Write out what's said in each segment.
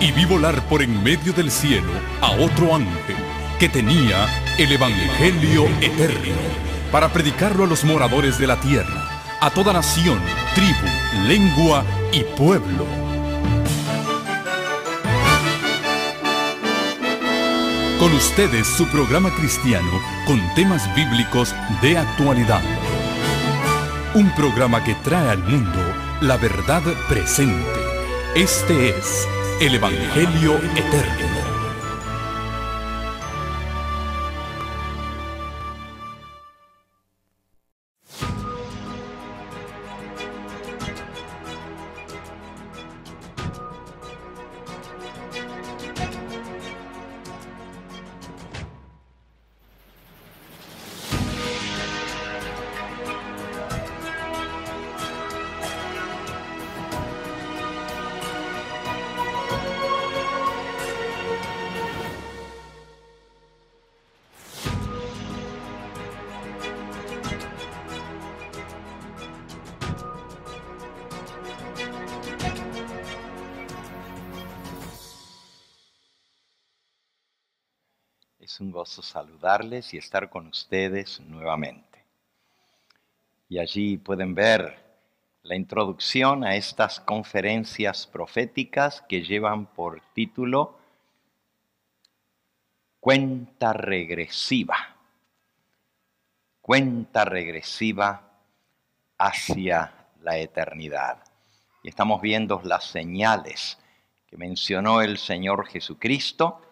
y vi volar por en medio del cielo a otro ángel que tenía el Evangelio eterno para predicarlo a los moradores de la tierra, a toda nación, tribu, lengua y pueblo. Con ustedes su programa cristiano con temas bíblicos de actualidad. Un programa que trae al mundo la verdad presente. Este es el Evangelio Eterno. Es un gozo saludarles y estar con ustedes nuevamente. Y allí pueden ver la introducción a estas conferencias proféticas que llevan por título Cuenta regresiva. Cuenta regresiva hacia la eternidad. Y estamos viendo las señales que mencionó el Señor Jesucristo.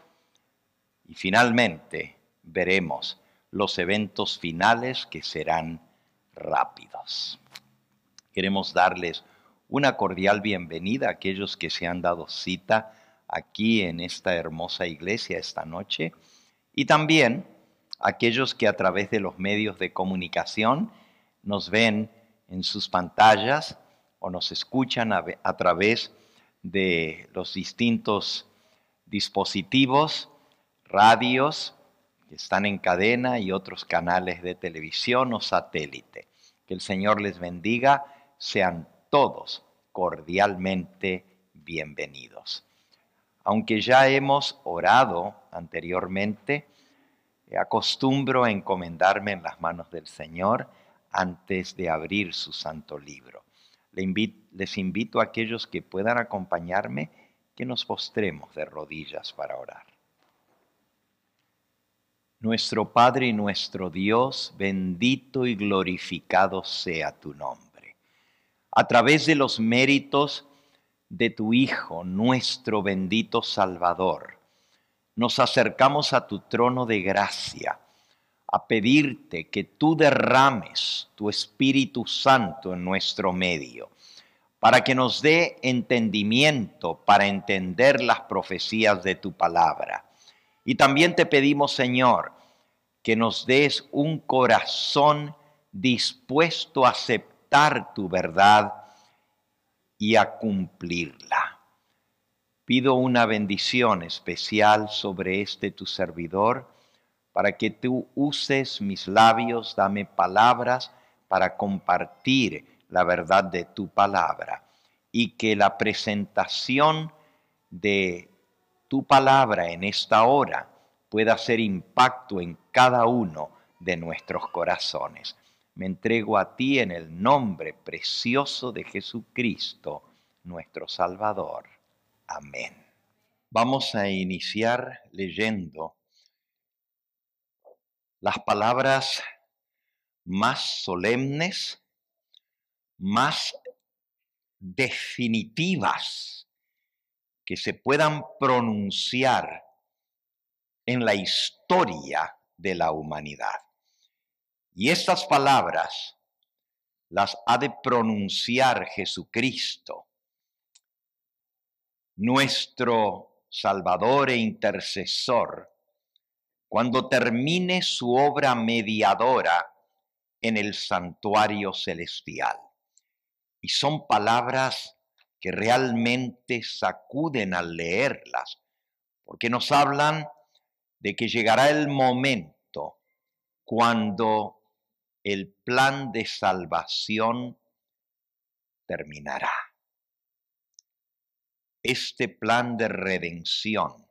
Y finalmente veremos los eventos finales que serán rápidos. Queremos darles una cordial bienvenida a aquellos que se han dado cita aquí en esta hermosa iglesia esta noche y también a aquellos que a través de los medios de comunicación nos ven en sus pantallas o nos escuchan a través de los distintos dispositivos, radios que están en cadena y otros canales de televisión o satélite. Que el Señor les bendiga, sean todos cordialmente bienvenidos. Aunque ya hemos orado anteriormente, acostumbro a encomendarme en las manos del Señor antes de abrir su santo libro. Les invito a aquellos que puedan acompañarme que nos postremos de rodillas para orar. Nuestro Padre y nuestro Dios, bendito y glorificado sea tu nombre. A través de los méritos de tu Hijo, nuestro bendito Salvador, nos acercamos a tu trono de gracia a pedirte que tú derrames tu Espíritu Santo en nuestro medio, para que nos dé entendimiento para entender las profecías de tu palabra. Y también te pedimos, Señor, que nos des un corazón dispuesto a aceptar tu verdad y a cumplirla. Pido una bendición especial sobre tu servidor, para que tú uses mis labios, dame palabras para compartir la verdad de tu palabra, y que la presentación de tu palabra en esta hora pueda hacer impacto en cada uno de nuestros corazones. Me entrego a ti en el nombre precioso de Jesucristo, nuestro Salvador. Amén. Vamos a iniciar leyendo las palabras más solemnes, más definitivas que se puedan pronunciar en la historia de la humanidad. Y estas palabras las ha de pronunciar Jesucristo, nuestro Salvador e intercesor, cuando termine su obra mediadora en el santuario celestial. Y son palabras que realmente sacuden al leerlas, porque nos hablan de que llegará el momento cuando el plan de salvación terminará. este plan de redención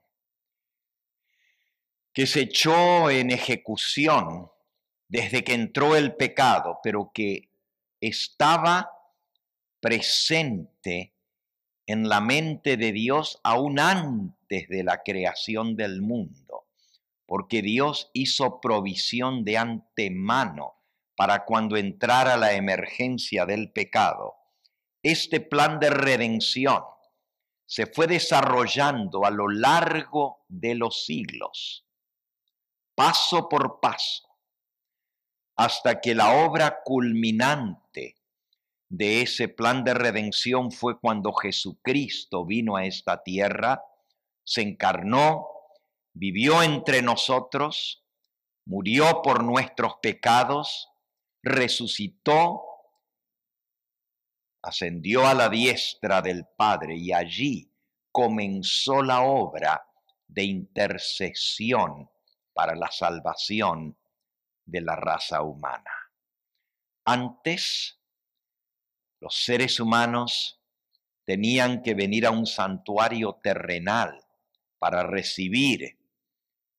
que se echó en ejecución desde que entró el pecado, pero que estaba presente en la mente de Dios aún antes de la creación del mundo, porque Dios hizo provisión de antemano para cuando entrara la emergencia del pecado. Este plan de redención se fue desarrollando a lo largo de los siglos, paso por paso, hasta que la obra culminante de ese plan de redención fue cuando Jesucristo vino a esta tierra, se encarnó, vivió entre nosotros, murió por nuestros pecados, resucitó, ascendió a la diestra del Padre y allí comenzó la obra de intercesión para la salvación de la raza humana. Antes, los seres humanos tenían que venir a un santuario terrenal para recibir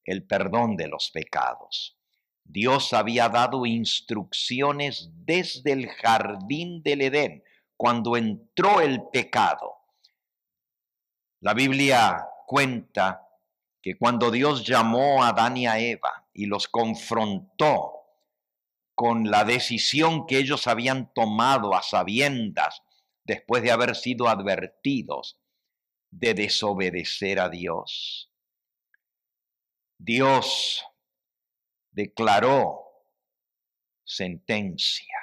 el perdón de los pecados. Dios había dado instrucciones desde el jardín del Edén, cuando entró el pecado. La Biblia cuenta que cuando Dios llamó a Adán y a Eva y los confrontó con la decisión que ellos habían tomado a sabiendas después de haber sido advertidos de desobedecer a Dios, Dios declaró sentencia.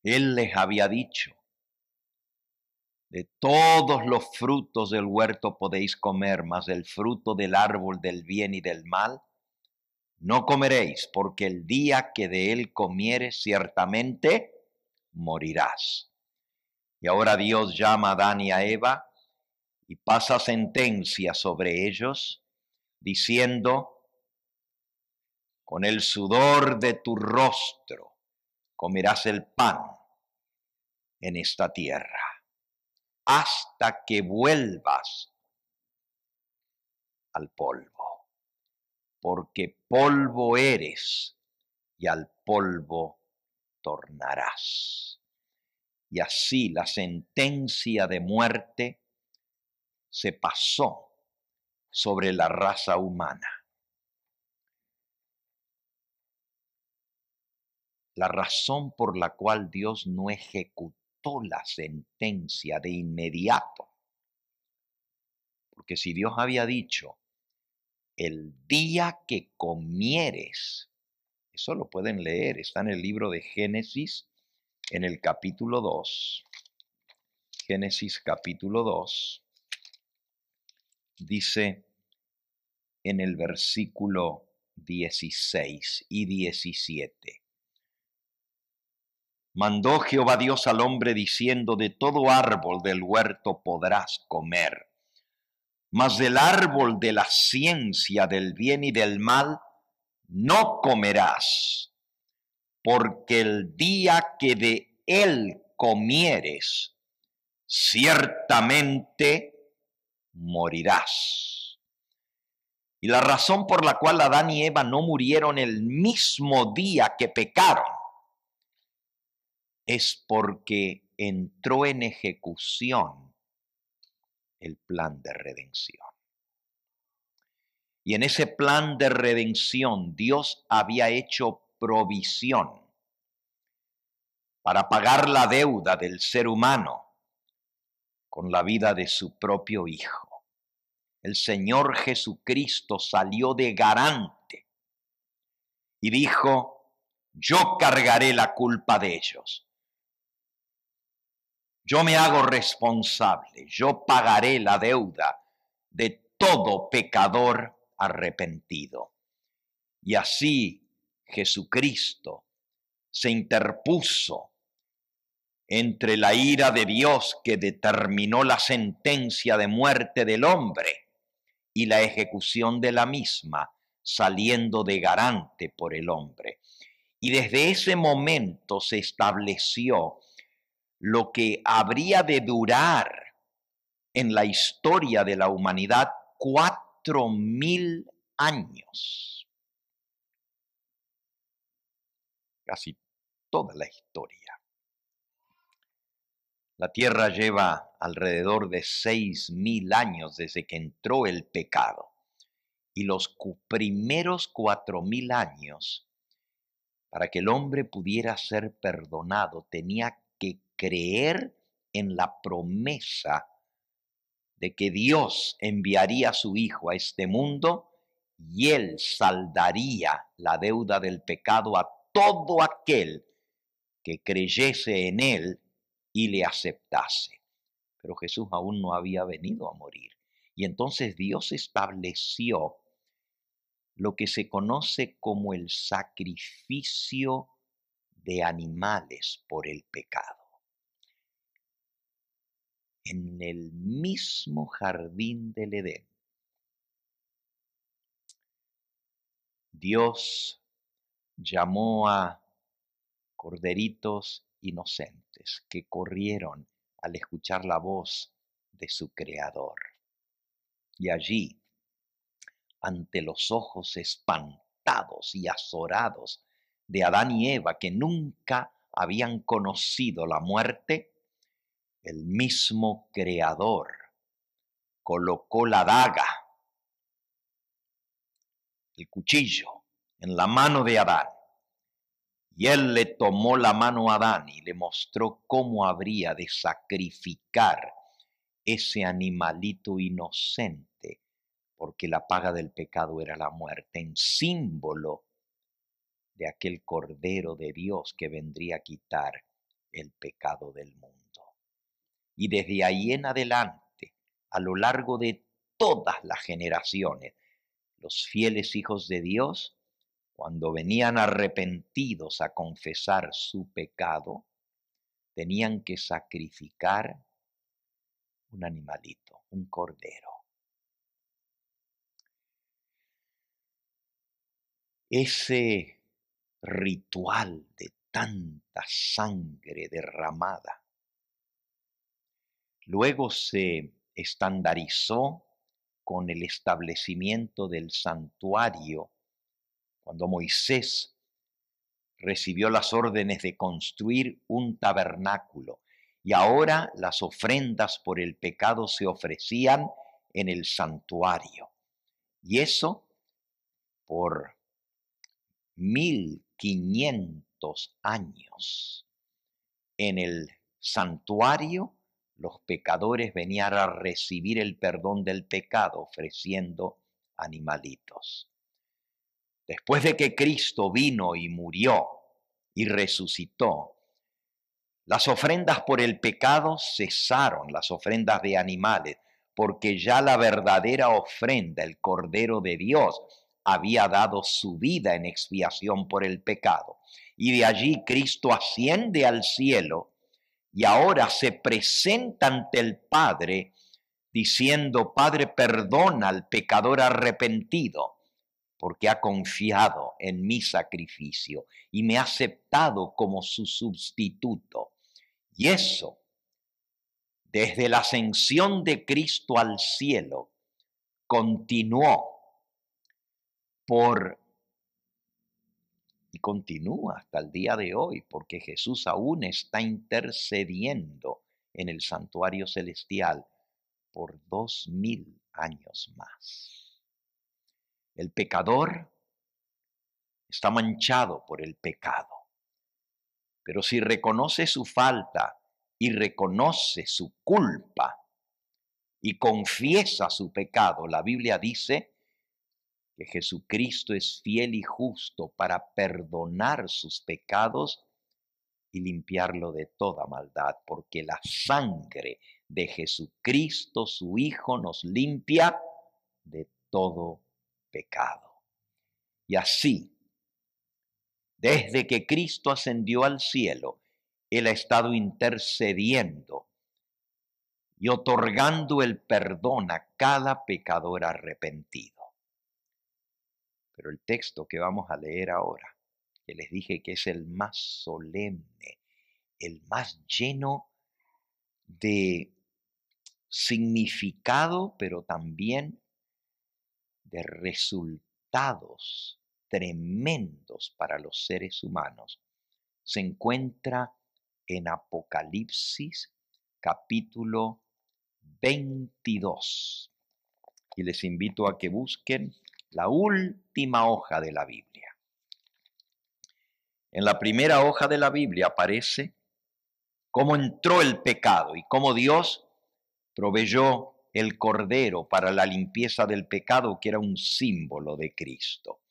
Él les había dicho: de todos los frutos del huerto podéis comer, mas del fruto del árbol del bien y del mal no comeréis, porque el día que de él comieres ciertamente morirás. Y ahora Dios llama a Adán y a Eva y pasa sentencia sobre ellos, diciendo: con el sudor de tu rostro comerás el pan en esta tierra, hasta que vuelvas al polvo, porque polvo eres y al polvo tornarás. Y así la sentencia de muerte se pasó sobre la raza humana. La razón por la cual Dios no ejecutó la sentencia de inmediato, porque si Dios había dicho: el día que comieres, eso lo pueden leer, está en el libro de Génesis, en el capítulo 2, Génesis capítulo 2, dice en el versículo 16 y 17. Mandó Jehová Dios al hombre diciendo: de todo árbol del huerto podrás comer, mas del árbol de la ciencia del bien y del mal no comerás, porque el día que de él comieres, ciertamente morirás. Y la razón por la cual Adán y Eva no murieron el mismo día que pecaron es porque entró en ejecución el plan de redención. Y en ese plan de redención Dios había hecho provisión para pagar la deuda del ser humano con la vida de su propio Hijo. El Señor Jesucristo salió de garante y dijo: yo cargaré la culpa de ellos. Yo me hago responsable, yo pagaré la deuda de todo pecador arrepentido. Y así Jesucristo se interpuso entre la ira de Dios que determinó la sentencia de muerte del hombre y la ejecución de la misma, saliendo de garante por el hombre. Y desde ese momento se estableció lo que habría de durar en la historia de la humanidad 4.000 años. Casi toda la historia. La Tierra lleva alrededor de 6.000 años desde que entró el pecado. Y los primeros 4.000 años, para que el hombre pudiera ser perdonado, tenía que creer en la promesa de que Dios enviaría a su Hijo a este mundo y Él saldaría la deuda del pecado a todo aquel que creyese en Él y le aceptase. Pero Jesús aún no había venido a morir. Y entonces Dios estableció lo que se conoce como el sacrificio de animales por el pecado. En el mismo jardín del Edén, Dios llamó a corderitos inocentes que corrieron al escuchar la voz de su Creador. Y allí, ante los ojos espantados y azorados de Adán y Eva, que nunca habían conocido la muerte, el mismo Creador colocó la daga, el cuchillo, en la mano de Adán. Y él le tomó la mano a Adán y le mostró cómo habría de sacrificar ese animalito inocente, porque la paga del pecado era la muerte, en símbolo de aquel Cordero de Dios que vendría a quitar el pecado del mundo. Y desde ahí en adelante, a lo largo de todas las generaciones, los fieles hijos de Dios, cuando venían arrepentidos a confesar su pecado, tenían que sacrificar un animalito, un cordero. Ese ritual de tanta sangre derramada luego se estandarizó con el establecimiento del santuario cuando Moisés recibió las órdenes de construir un tabernáculo y ahora las ofrendas por el pecado se ofrecían en el santuario. Y eso por 1500 años. En el santuario los pecadores venían a recibir el perdón del pecado ofreciendo animalitos. Después de que Cristo vino y murió y resucitó, las ofrendas por el pecado cesaron, las ofrendas de animales, porque ya la verdadera ofrenda, el Cordero de Dios, había dado su vida en expiación por el pecado. Y de allí Cristo asciende al cielo y ahora se presenta ante el Padre diciendo: Padre, perdona al pecador arrepentido, porque ha confiado en mi sacrificio y me ha aceptado como su sustituto. Y eso, desde la ascensión de Cristo al cielo, continuó y continúa hasta el día de hoy, porque Jesús aún está intercediendo en el santuario celestial por 2000 años más. El pecador está manchado por el pecado, pero si reconoce su falta y reconoce su culpa y confiesa su pecado, la Biblia dice que Jesucristo es fiel y justo para perdonar sus pecados y limpiarlo de toda maldad, porque la sangre de Jesucristo, su Hijo, nos limpia de todo pecado. Y así, desde que Cristo ascendió al cielo, Él ha estado intercediendo y otorgando el perdón a cada pecador arrepentido. Pero el texto que vamos a leer ahora, que les dije que es el más solemne, el más lleno de significado, pero también de resultados tremendos para los seres humanos, se encuentra en Apocalipsis capítulo 22. Y les invito a que busquen la última hoja de la Biblia. En la primera hoja de la Biblia aparece cómo entró el pecado y cómo Dios proveyó el cordero para la limpieza del pecado, que era un símbolo de Cristo.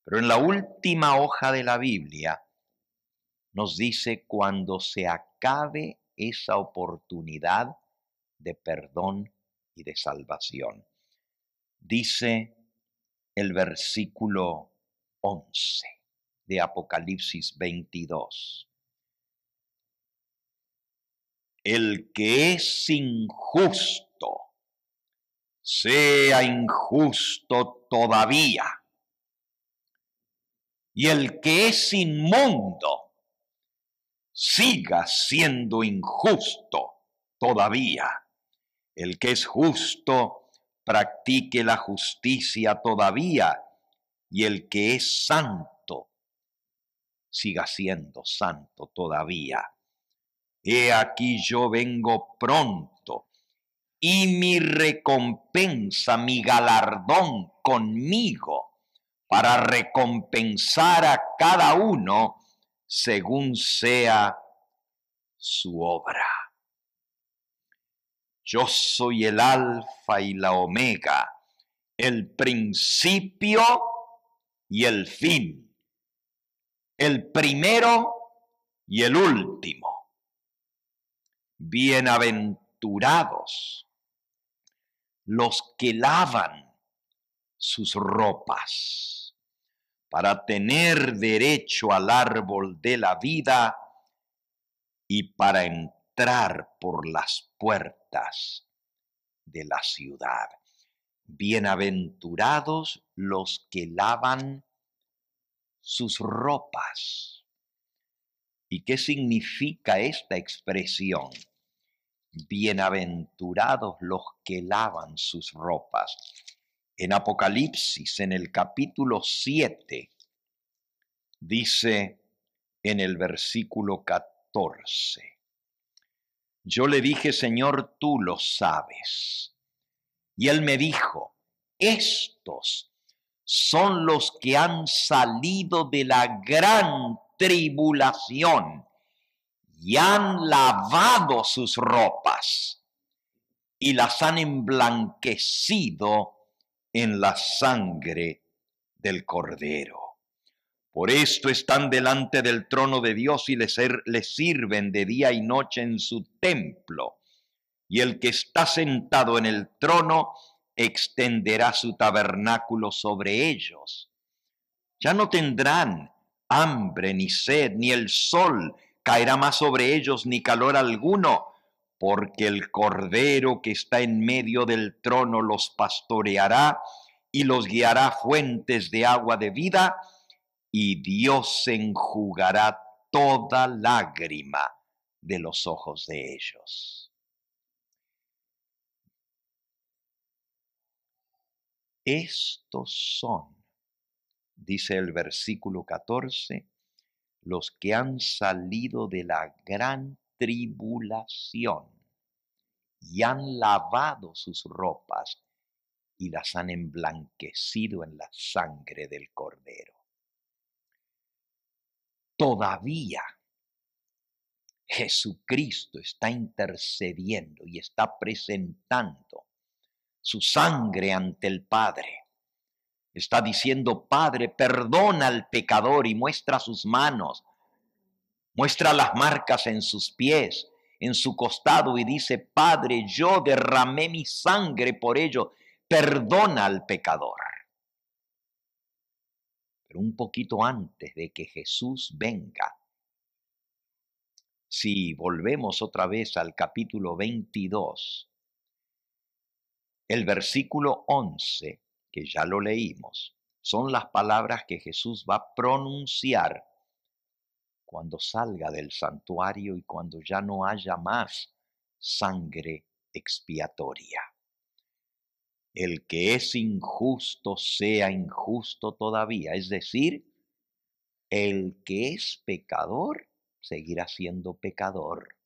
Pero en la última hoja de la Biblia nos dice cuando se acabe esa oportunidad de perdón y de salvación. Dice el versículo 11 de Apocalipsis 22. El que es injusto, sea injusto todavía. Y el que es inmundo, siga siendo injusto todavía. El que es justo, practique la justicia todavía. Y el que es santo, siga siendo santo todavía. He aquí yo vengo pronto, y mi recompensa, mi galardón conmigo, para recompensar a cada uno según sea su obra. Yo soy el Alfa y la Omega, el principio y el fin, el primero y el último. Bienaventurados los que lavan sus ropas para tener derecho al árbol de la vida y para entrar por las puertas de la ciudad. Bienaventurados los que lavan sus ropas. ¿Y qué significa esta expresión? Bienaventurados los que lavan sus ropas. En Apocalipsis, en el capítulo 7, dice en el versículo 14, yo le dije, Señor, tú lo sabes. Y él me dijo, estos son los que han salido de la gran tribulación y han lavado sus ropas y las han emblanquecido en la sangre del Cordero. Por esto están delante del trono de Dios y les sirven de día y noche en su templo. Y el que está sentado en el trono extenderá su tabernáculo sobre ellos. Ya no tendrán hambre ni sed, ni el sol caerá más sobre ellos, ni calor alguno, porque el Cordero que está en medio del trono los pastoreará y los guiará a fuentes de agua de vida, y Dios enjugará toda lágrima de los ojos de ellos. Estos son, dice el versículo 14, los que han salido de la gran tribulación y han lavado sus ropas y las han emblanquecido en la sangre del Cordero. Todavía Jesucristo está intercediendo y está presentando su sangre ante el Padre. Está diciendo, Padre, perdona al pecador, y muestra sus manos, muestra las marcas en sus pies, en su costado, y dice, Padre, yo derramé mi sangre por ello, perdona al pecador. Pero un poquito antes de que Jesús venga, si volvemos otra vez al capítulo 22, el versículo 11, que ya lo leímos, son las palabras que Jesús va a pronunciar cuando salga del santuario y cuando ya no haya más sangre expiatoria. El que es injusto sea injusto todavía, es decir, el que es pecador seguirá siendo pecador.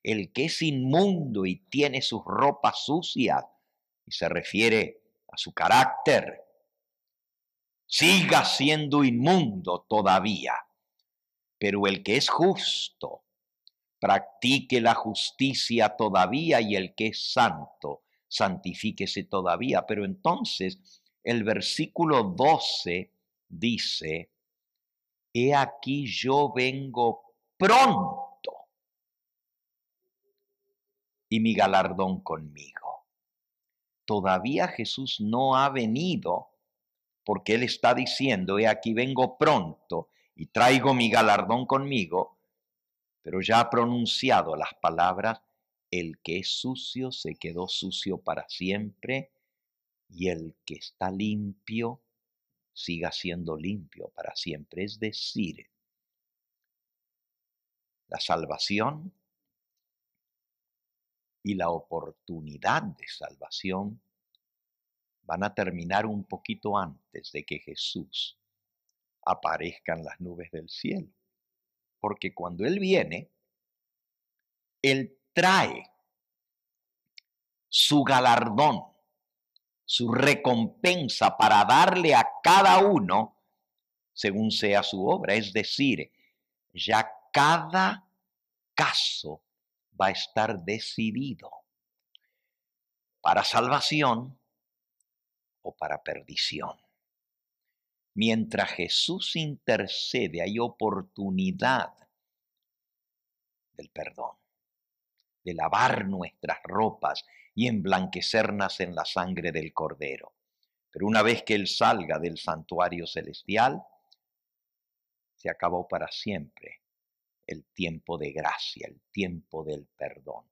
El que es inmundo y tiene sus ropas sucias, y se refiere a su carácter, siga siendo inmundo todavía. Pero el que es justo, practique la justicia todavía, y el que es santo, santifíquese todavía. Pero entonces el versículo 12 dice: he aquí yo vengo pronto y mi galardón conmigo. Todavía Jesús no ha venido, porque Él está diciendo: he aquí vengo pronto y traigo mi galardón conmigo, pero ya ha pronunciado las palabras: el que es sucio se quedó sucio para siempre, y el que está limpio siga siendo limpio para siempre. Es decir, la salvación y la oportunidad de salvación van a terminar un poquito antes de que Jesús aparezca en las nubes del cielo. Porque cuando Él viene, Él trae su galardón, su recompensa para darle a cada uno según sea su obra. Es decir, ya cada caso va a estar decidido para salvación o para perdición. Mientras Jesús intercede, hay oportunidad del perdón, de lavar nuestras ropas y emblanquecernos en la sangre del Cordero. Pero una vez que Él salga del santuario celestial, se acabó para siempre el tiempo de gracia, el tiempo del perdón.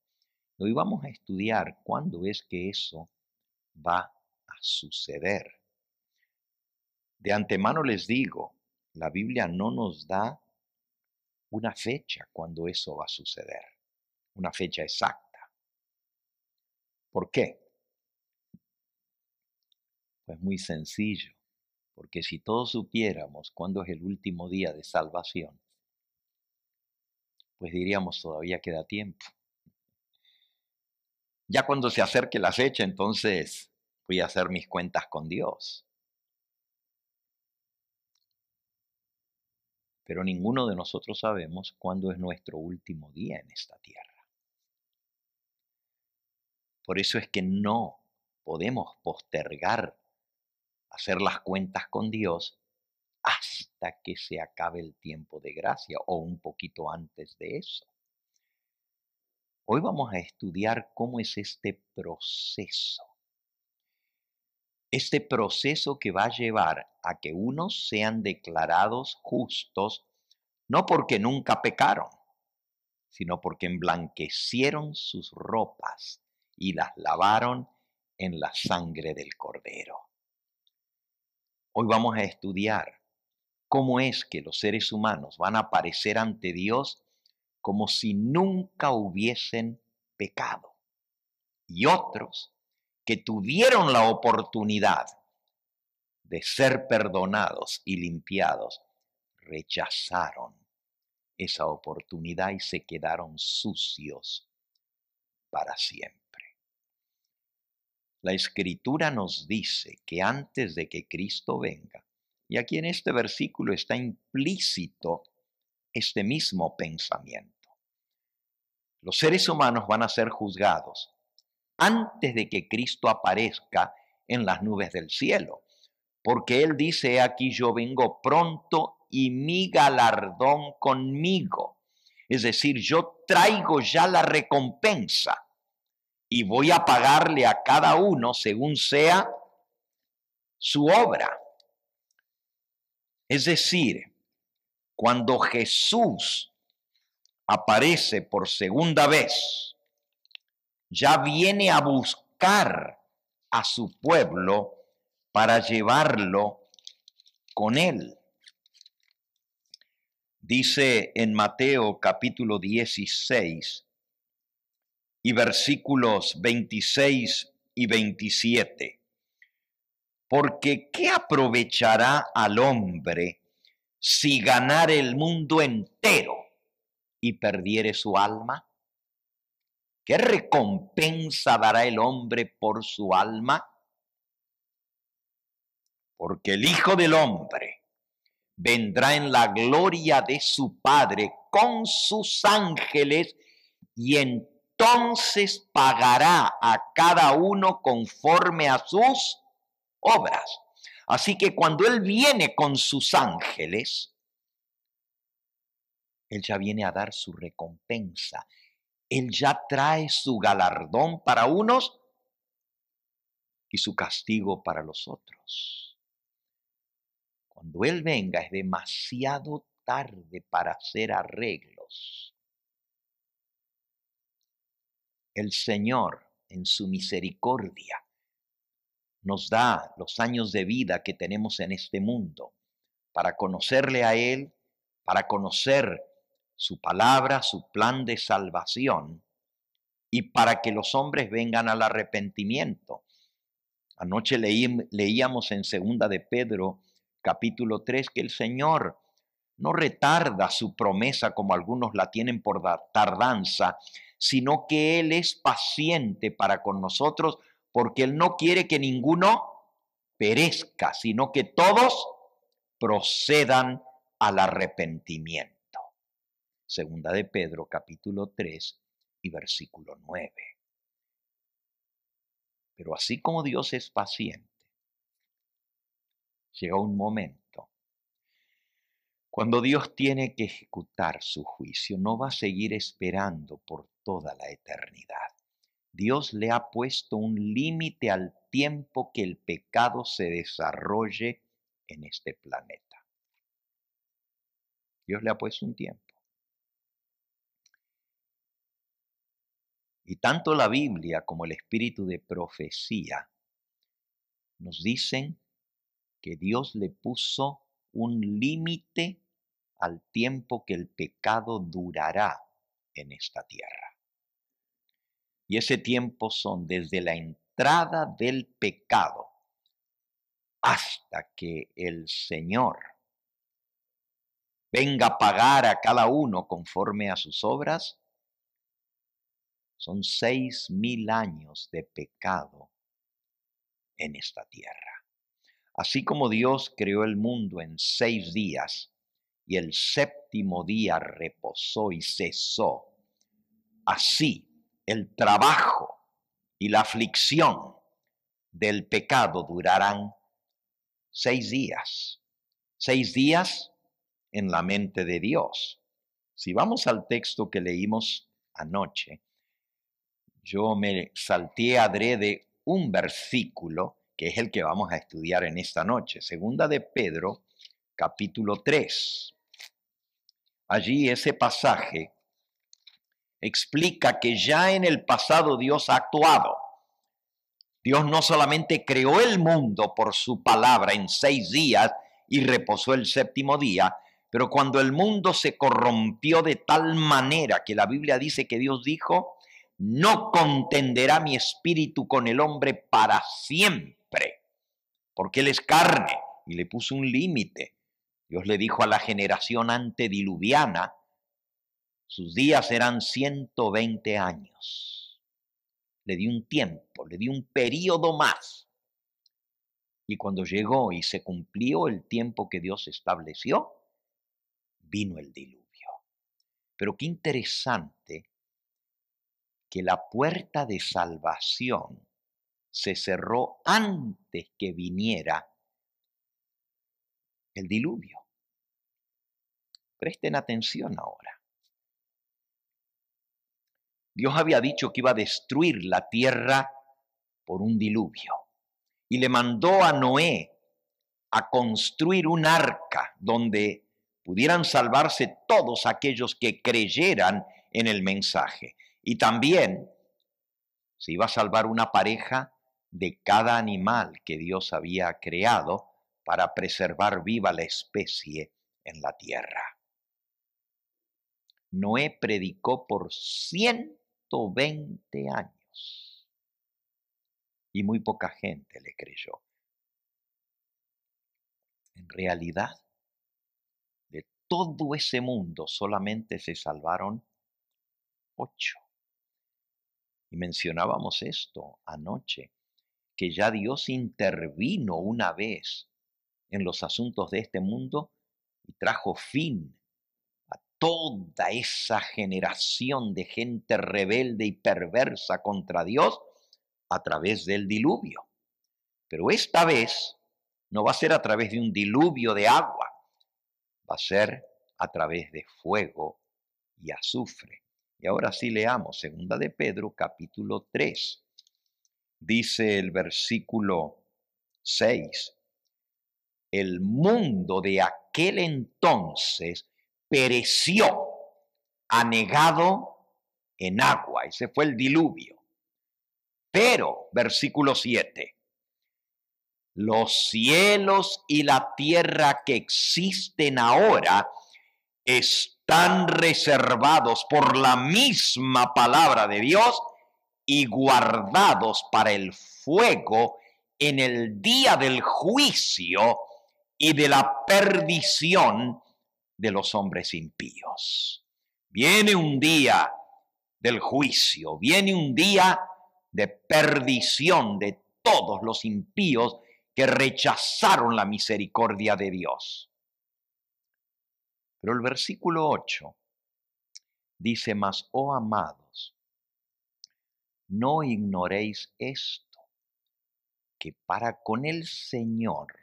Hoy vamos a estudiar cuándo es que eso va a suceder. De antemano les digo, la Biblia no nos da una fecha cuando eso va a suceder, una fecha exacta. ¿Por qué? Pues muy sencillo, porque si todos supiéramos cuándo es el último día de salvación, pues diríamos: todavía queda tiempo. Ya cuando se acerque la fecha, entonces voy a hacer mis cuentas con Dios. Pero ninguno de nosotros sabemos cuándo es nuestro último día en esta tierra. Por eso es que no podemos postergar hacer las cuentas con Dios hasta que se acabe el tiempo de gracia o un poquito antes de eso. Hoy vamos a estudiar cómo es este proceso. Este proceso que va a llevar a que unos sean declarados justos, no porque nunca pecaron, sino porque emblanquecieron sus ropas y las lavaron en la sangre del Cordero. Hoy vamos a estudiar cómo es que los seres humanos van a aparecer ante Dios como si nunca hubiesen pecado, y otros que tuvieron la oportunidad de ser perdonados y limpiados, rechazaron esa oportunidad y se quedaron sucios para siempre. La Escritura nos dice que antes de que Cristo venga, y aquí en este versículo está implícito este mismo pensamiento, los seres humanos van a ser juzgados antes de que Cristo aparezca en las nubes del cielo, porque Él dice: he aquí yo vengo pronto y mi galardón conmigo. Es decir, yo traigo ya la recompensa y voy a pagarle a cada uno según sea su obra. Es decir, cuando Jesús aparece por segunda vez, ya viene a buscar a su pueblo para llevarlo con Él. Dice en Mateo capítulo 16 y versículos 26 y 27. Porque ¿qué aprovechará al hombre si ganare el mundo entero y perdiere su alma? ¿Qué recompensa dará el hombre por su alma? Porque el Hijo del Hombre vendrá en la gloria de su Padre con sus ángeles y entonces pagará a cada uno conforme a sus obras. Así que cuando Él viene con sus ángeles, Él ya viene a dar su recompensa. Él ya trae su galardón para unos y su castigo para los otros. Cuando Él venga es demasiado tarde para hacer arreglos. El Señor, en su misericordia, nos da los años de vida que tenemos en este mundo para conocerle a Él, para conocer su palabra, su plan de salvación y para que los hombres vengan al arrepentimiento. Anoche leíamos en 2 de Pedro, capítulo 3, que el Señor no retarda su promesa como algunos la tienen por tardanza, sino que Él es paciente para con nosotros porque Él no quiere que ninguno perezca, sino que todos procedan al arrepentimiento. 2 de Pedro, capítulo 3 y versículo 9. Pero así como Dios es paciente, llega un momento cuando Dios tiene que ejecutar su juicio. No va a seguir esperando por toda la eternidad. Dios le ha puesto un límite al tiempo que el pecado se desarrolle en este planeta. Dios le ha puesto un tiempo. Y tanto la Biblia como el espíritu de profecía nos dicen que Dios le puso un límite al tiempo que el pecado durará en esta tierra. Y ese tiempo son desde la entrada del pecado hasta que el Señor venga a pagar a cada uno conforme a sus obras. Son 6,000 años de pecado en esta tierra. Así como Dios creó el mundo en 6 días y el séptimo día reposó y cesó, así el trabajo y la aflicción del pecado durarán 6 días. 6 días en la mente de Dios. Si vamos al texto que leímos anoche, yo me salté adrede un versículo que es el que vamos a estudiar en esta noche. 2 de Pedro, capítulo 3. Allí ese pasaje explica que ya en el pasado Dios ha actuado. Dios no solamente creó el mundo por su palabra en 6 días y reposó el séptimo día, pero cuando el mundo se corrompió de tal manera que la Biblia dice que Dios dijo: no contenderá mi espíritu con el hombre para siempre, porque él es carne, y le puso un límite. Dios le dijo a la generación antediluviana, sus días eran 120 años. Le dio un tiempo, le dio un periodo más. Y cuando llegó y se cumplió el tiempo que Dios estableció, vino el diluvio. Pero qué interesante que la puerta de salvación se cerró antes que viniera el diluvio. Presten atención ahora. Dios había dicho que iba a destruir la tierra por un diluvio y le mandó a Noé a construir un arca donde pudieran salvarse todos aquellos que creyeran en el mensaje. Y también se iba a salvar una pareja de cada animal que Dios había creado para preservar viva la especie en la tierra. Noé predicó por 100 120 años. Y muy poca gente le creyó. En realidad, de todo ese mundo solamente se salvaron 8. Y mencionábamos esto anoche, que ya Dios intervino una vez en los asuntos de este mundo y trajo fin a toda esa generación de gente rebelde y perversa contra Dios a través del diluvio. Pero esta vez no va a ser a través de un diluvio de agua, va a ser a través de fuego y azufre. Y ahora sí leamos 2 de Pedro capítulo 3. Dice el versículo 6, el mundo de aquel entonces pereció anegado en agua. Ese fue el diluvio. Pero, versículo 7, los cielos y la tierra que existen ahora están reservados por la misma palabra de Dios y guardados para el fuego en el día del juicio y de la perdición de los hombres impíos. Viene un día del juicio, viene un día de perdición de todos los impíos que rechazaron la misericordia de Dios. Pero el versículo 8 dice: mas, oh amados, no ignoréis esto, que para con el Señor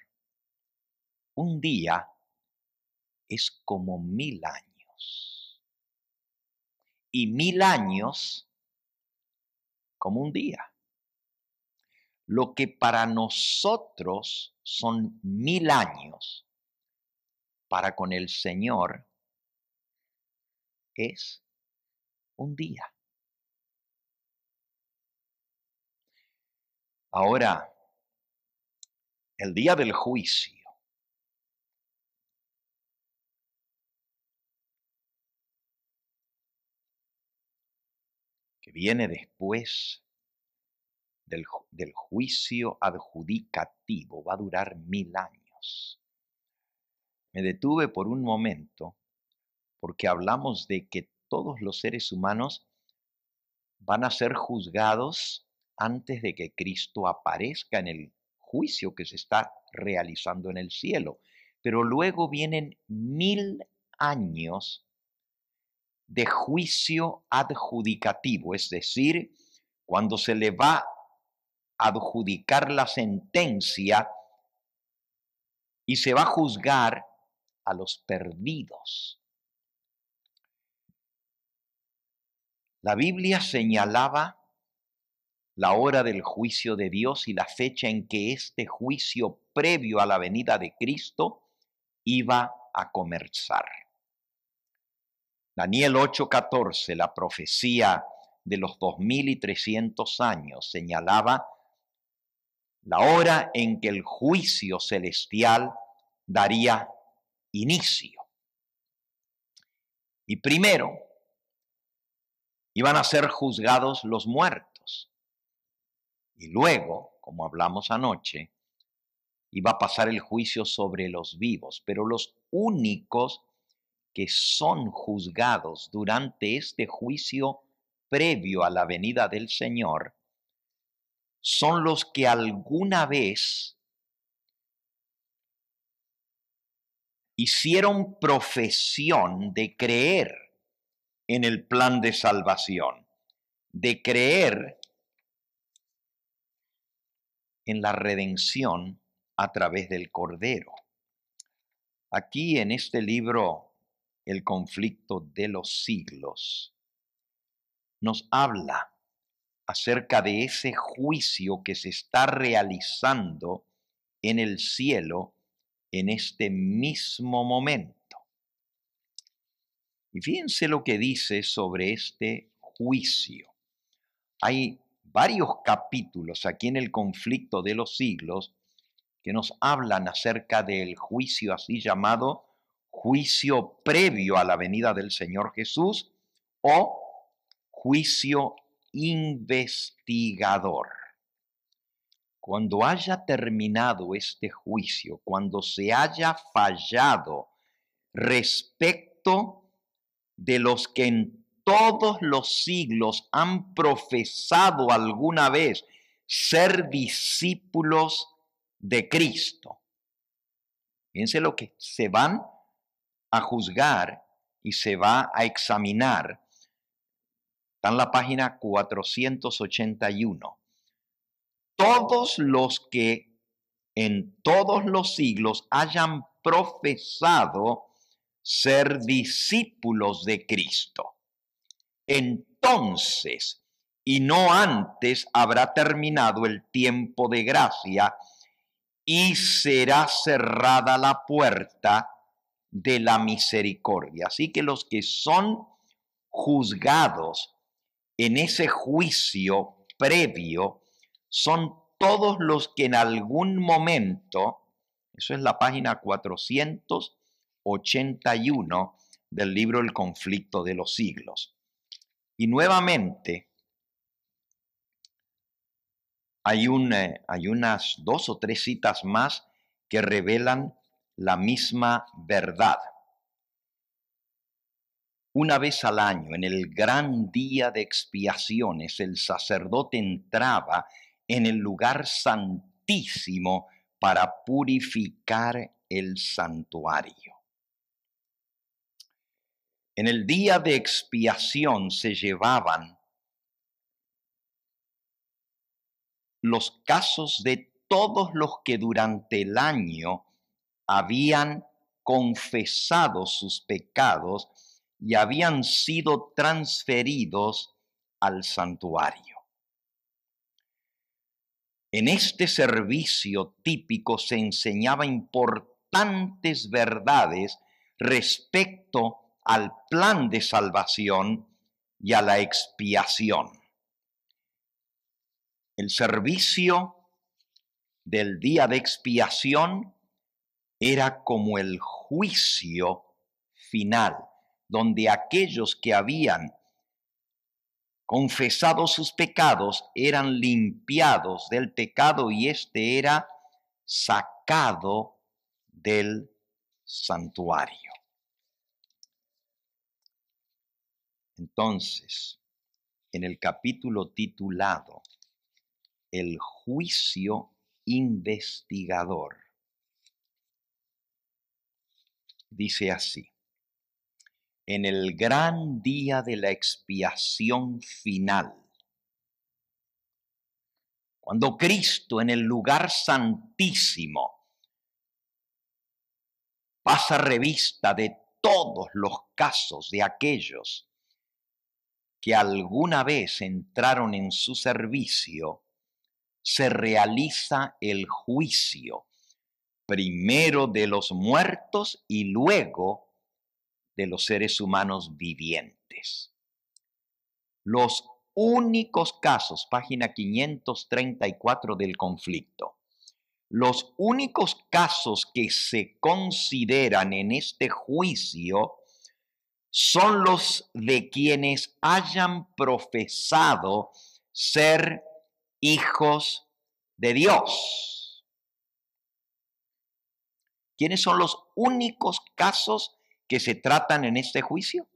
un día es como 1000 años, y 1000 años como un día. Lo que para nosotros son 1000 años, para con el Señor es un día. Ahora, el día del juicio que viene después del juicio adjudicativo va a durar 1000 años. Me detuve por un momento porque hablamos de que todos los seres humanos van a ser juzgados antes de que Cristo aparezca en el juicio que se está realizando en el cielo. Pero luego vienen 1000 años de juicio adjudicativo, es decir, cuando se le va a adjudicar la sentencia y se va a juzgar a los perdidos. La Biblia señalaba la hora del juicio de Dios y la fecha en que este juicio previo a la venida de Cristo iba a comenzar. Daniel 8:14, la profecía de los 2300 años, señalaba la hora en que el juicio celestial daría inicio. Y primero iban a ser juzgados los muertos. Y luego, como hablamos anoche, iba a pasar el juicio sobre los vivos. Pero los únicos que son juzgados durante este juicio previo a la venida del Señor son los que alguna vez hicieron profesión de creer en el plan de salvación, de creer en la redención a través del Cordero. Aquí en este libro, El conflicto de los siglos, nos habla acerca de ese juicio que se está realizando en el cielo en este mismo momento. Y fíjense lo que dice sobre este juicio. Hay varios capítulos aquí en el conflicto de los siglos que nos hablan acerca del juicio así llamado juicio previo a la venida del Señor Jesús o juicio investigador. Cuando haya terminado este juicio, cuando se haya fallado respecto de los que en todos los siglos han profesado alguna vez ser discípulos de Cristo. Fíjense lo que se van a juzgar y se va a examinar. Está en la página 481. Todos los que en todos los siglos hayan profesado ser discípulos de Cristo. Entonces, y no antes, habrá terminado el tiempo de gracia y será cerrada la puerta de la misericordia. Así que los que son juzgados en ese juicio previo son todos los que en algún momento, eso es la página 481 del libro El conflicto de los siglos. Y nuevamente, hay unas 2 o 3 citas más que revelan la misma verdad. Una vez al año, en el gran día de expiaciones, el sacerdote entraba en el lugar santísimo para purificar el santuario. En el día de expiación se llevaban los casos de todos los que durante el año habían confesado sus pecados y habían sido transferidos al santuario. En este servicio típico se enseñaba importantes verdades respecto al plan de salvación y a la expiación. El servicio del día de expiación era como el juicio final, donde aquellos que habían confesado sus pecados eran limpiados del pecado y éste era sacado del santuario. Entonces, en el capítulo titulado El juicio investigador, dice así: en el gran día de la expiación final, cuando Cristo en el lugar santísimo pasa revista de todos los casos de aquellos que alguna vez entraron en su servicio, se realiza el juicio, primero de los muertos y luego de los seres humanos vivientes. Los únicos casos, página 534 del conflicto, los únicos casos que se consideran en este juicio son los de quienes hayan profesado ser hijos de Dios. ¿Quiénes son los únicos casos que se tratan en este juicio?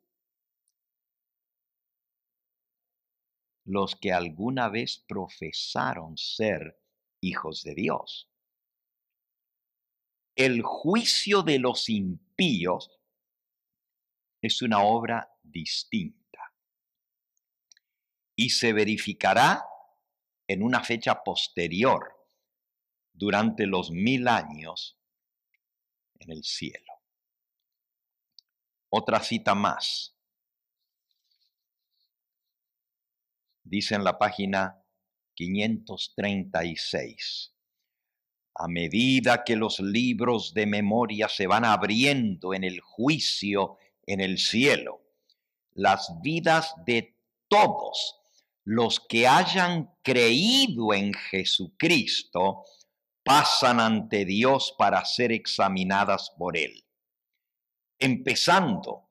Los que alguna vez profesaron ser hijos de Dios. El juicio de los impíos es una obra distinta y se verificará en una fecha posterior, durante los 1000 años en el cielo. Otra cita más. Dice en la página 536. A medida que los libros de memoria se van abriendo en el juicio en el cielo, las vidas de todos los que hayan creído en Jesucristo pasan ante Dios para ser examinadas por Él. Empezando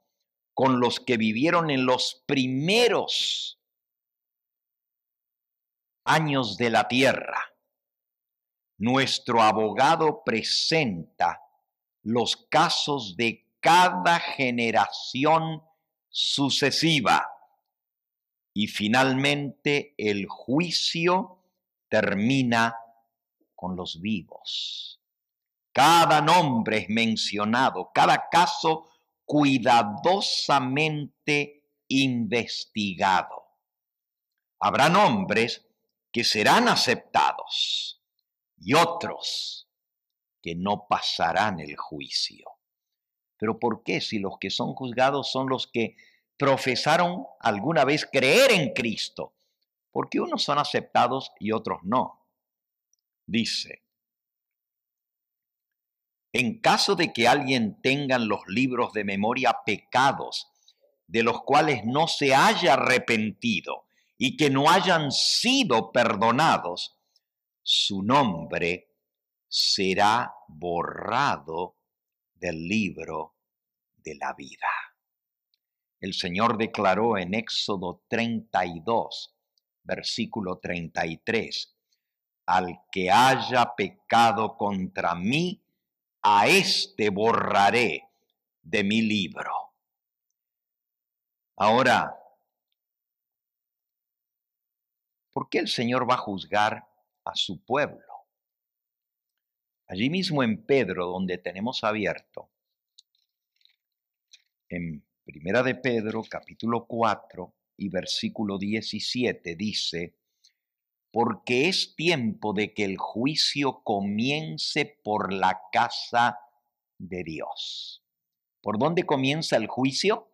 con los que vivieron en los primeros años de la tierra, nuestro abogado presenta los casos de cada generación sucesiva y finalmente el juicio termina con los vivos. Cada nombre es mencionado, cada caso cuidadosamente investigado. Habrá nombres que serán aceptados y otros que no pasarán el juicio. ¿Pero por qué si los que son juzgados son los que profesaron alguna vez creer en Cristo? Porque unos son aceptados y otros no. Dice, en caso de que alguien tenga en los libros de memoria pecados de los cuales no se haya arrepentido y que no hayan sido perdonados, su nombre será borrado del libro de la vida. El Señor declaró en Éxodo 32, versículo 33, al que haya pecado contra mí, a éste borraré de mi libro. Ahora, ¿por qué el Señor va a juzgar a su pueblo? Allí mismo en Pedro, donde tenemos abierto, en Primera de Pedro, capítulo 4 y versículo 17, dice, porque es tiempo de que el juicio comience por la casa de Dios. ¿Por dónde comienza el juicio?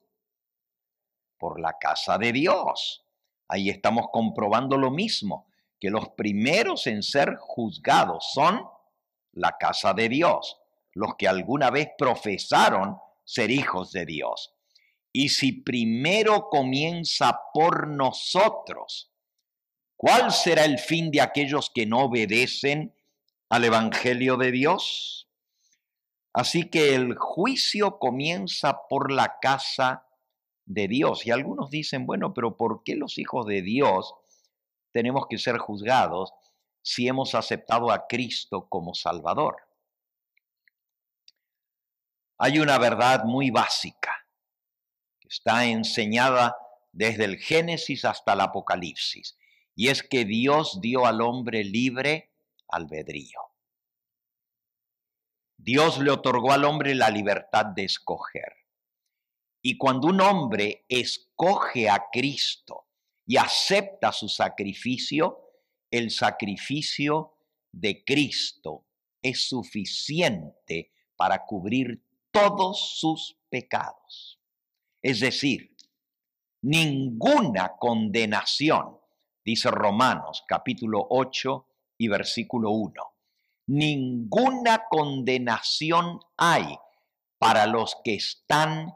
Por la casa de Dios. Ahí estamos comprobando lo mismo, que los primeros en ser juzgados son la casa de Dios, los que alguna vez profesaron ser hijos de Dios. Y si primero comienza por nosotros, ¿cuál será el fin de aquellos que no obedecen al Evangelio de Dios? Así que el juicio comienza por la casa de Dios. Y algunos dicen, bueno, pero ¿por qué los hijos de Dios tenemos que ser juzgados si hemos aceptado a Cristo como Salvador? Hay una verdad muy básica que está enseñada desde el Génesis hasta el Apocalipsis, y es que Dios dio al hombre libre albedrío. Dios le otorgó al hombre la libertad de escoger. Y cuando un hombre escoge a Cristo y acepta su sacrificio, el sacrificio de Cristo es suficiente para cubrir todos sus pecados. Es decir, ninguna condenación, dice Romanos capítulo 8 y versículo 1, ninguna condenación hay para los que están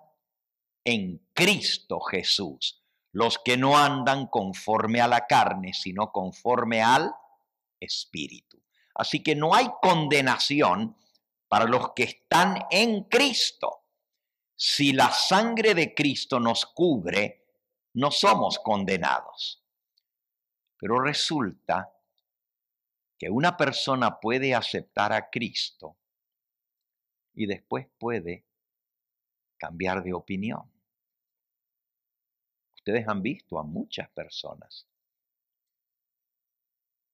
en Cristo Jesús, los que no andan conforme a la carne, sino conforme al Espíritu. Así que no hay condenación para los que están en Cristo. Si la sangre de Cristo nos cubre, no somos condenados. Pero resulta que una persona puede aceptar a Cristo y después puede cambiar de opinión. Ustedes han visto a muchas personas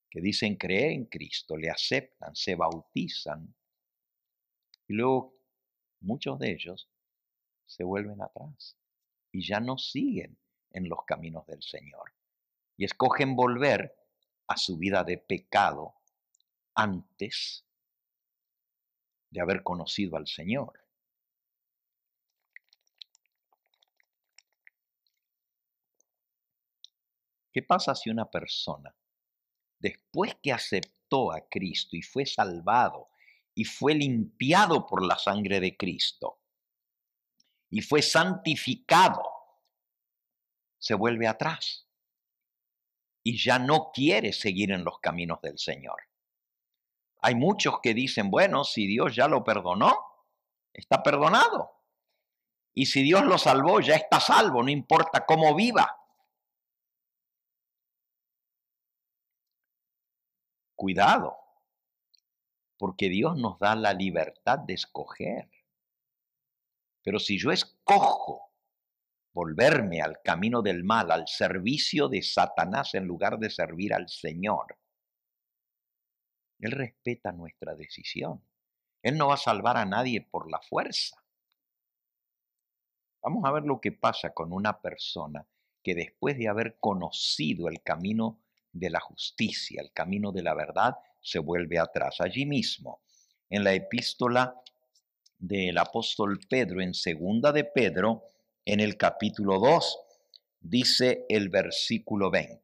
que dicen creer en Cristo, le aceptan, se bautizan y luego muchos de ellos se vuelven atrás y ya no siguen en los caminos del Señor y escogen volver a su vida de pecado antes de haber conocido al Señor. ¿Qué pasa si una persona, después que aceptó a Cristo y fue salvado y fue limpiado por la sangre de Cristo y fue santificado, se vuelve atrás y ya no quiere seguir en los caminos del Señor? Hay muchos que dicen, bueno, si Dios ya lo perdonó, está perdonado. Y si Dios lo salvó, ya está salvo, no importa cómo viva. Cuidado, porque Dios nos da la libertad de escoger. Pero si yo escojo volverme al camino del mal, al servicio de Satanás en lugar de servir al Señor, Él respeta nuestra decisión. Él no va a salvar a nadie por la fuerza. Vamos a ver lo que pasa con una persona que después de haber conocido el camino de la justicia, el camino de la verdad, se vuelve atrás. Allí mismo, en la epístola del apóstol Pedro, en segunda de Pedro, en el capítulo 2, dice el versículo 20.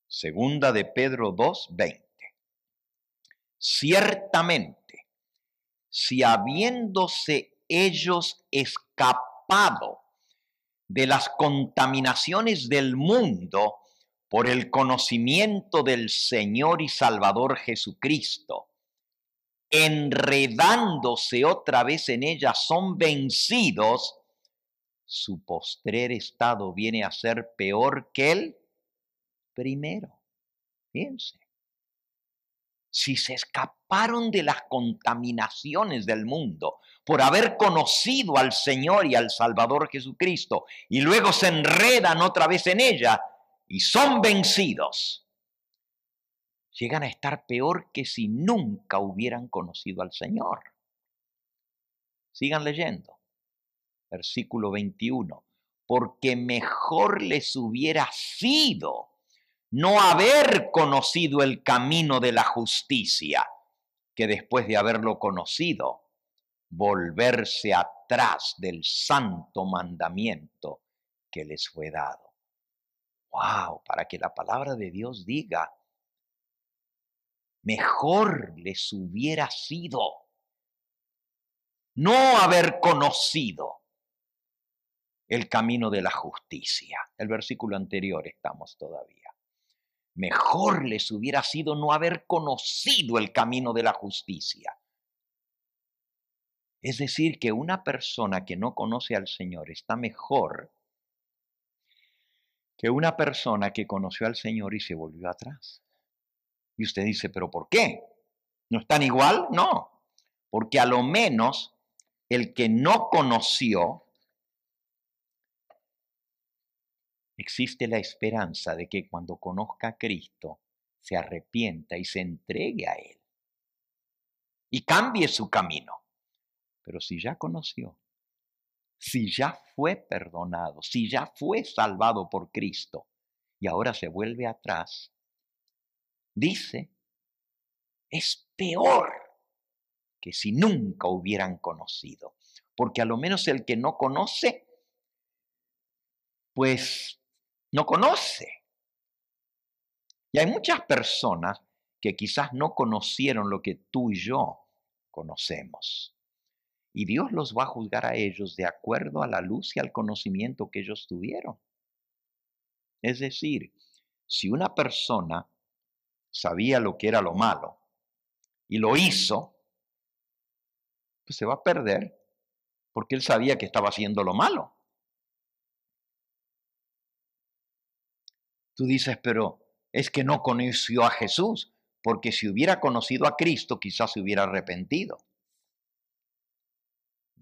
Segunda de Pedro 2, 20. Ciertamente, si habiéndose ellos escapado de las contaminaciones del mundo por el conocimiento del Señor y Salvador Jesucristo, enredándose otra vez en ellas, son vencidos, su postrer estado viene a ser peor que el primero. Fíjense. Si se escaparon de las contaminaciones del mundo por haber conocido al Señor y al Salvador Jesucristo y luego se enredan otra vez en ella y son vencidos, llegan a estar peor que si nunca hubieran conocido al Señor. Sigan leyendo. Versículo 21. Porque mejor les hubiera sido no haber conocido el camino de la justicia, que después de haberlo conocido, volverse atrás del santo mandamiento que les fue dado. ¡Wow! Para que la palabra de Dios diga, mejor les hubiera sido no haber conocido el camino de la justicia. El versículo anterior estamos todavía. Mejor les hubiera sido no haber conocido el camino de la justicia. Es decir, que una persona que no conoce al Señor está mejor que una persona que conoció al Señor y se volvió atrás. Y usted dice, ¿pero por qué? ¿No están igual? No, porque a lo menos el que no conoció, existe la esperanza de que cuando conozca a Cristo se arrepienta y se entregue a Él y cambie su camino. Pero si ya conoció, si ya fue perdonado, si ya fue salvado por Cristo y ahora se vuelve atrás, dice, es peor que si nunca hubieran conocido. Porque a lo menos el que no conoce, pues no conoce. Y hay muchas personas que quizás no conocieron lo que tú y yo conocemos. Y Dios los va a juzgar a ellos de acuerdo a la luz y al conocimiento que ellos tuvieron. Es decir, si una persona sabía lo que era lo malo y lo hizo, pues se va a perder porque él sabía que estaba haciendo lo malo. Tú dices, pero es que no conoció a Jesús, porque si hubiera conocido a Cristo, quizás se hubiera arrepentido.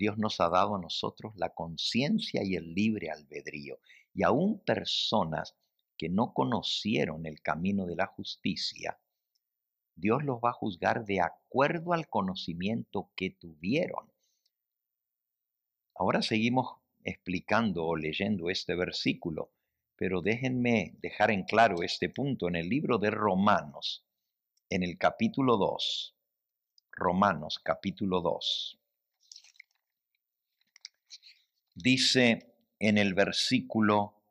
Dios nos ha dado a nosotros la conciencia y el libre albedrío. Y aún personas que no conocieron el camino de la justicia, Dios los va a juzgar de acuerdo al conocimiento que tuvieron. Ahora seguimos explicando o leyendo este versículo, pero déjenme dejar en claro este punto en el libro de Romanos, en el capítulo 2. Romanos, capítulo 2. Dice en el versículo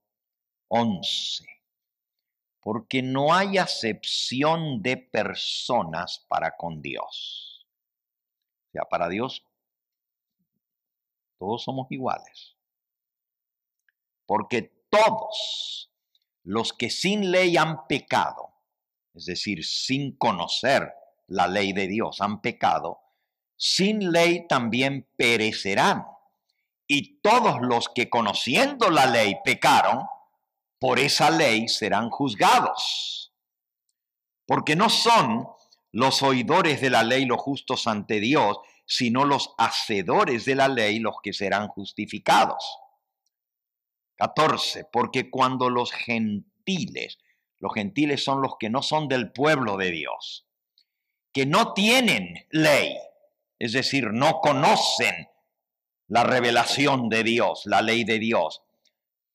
11, porque no hay acepción de personas para con Dios. O sea, para Dios todos somos iguales. Porque todos los que sin ley han pecado, es decir, sin conocer la ley de Dios, han pecado, sin ley también perecerán. Y todos los que conociendo la ley pecaron, por esa ley serán juzgados. Porque no son los oidores de la ley los justos ante Dios, sino los hacedores de la ley los que serán justificados. 14. Porque cuando los gentiles son los que no son del pueblo de Dios, que no tienen ley, es decir, no conocen la revelación de Dios, la ley de Dios,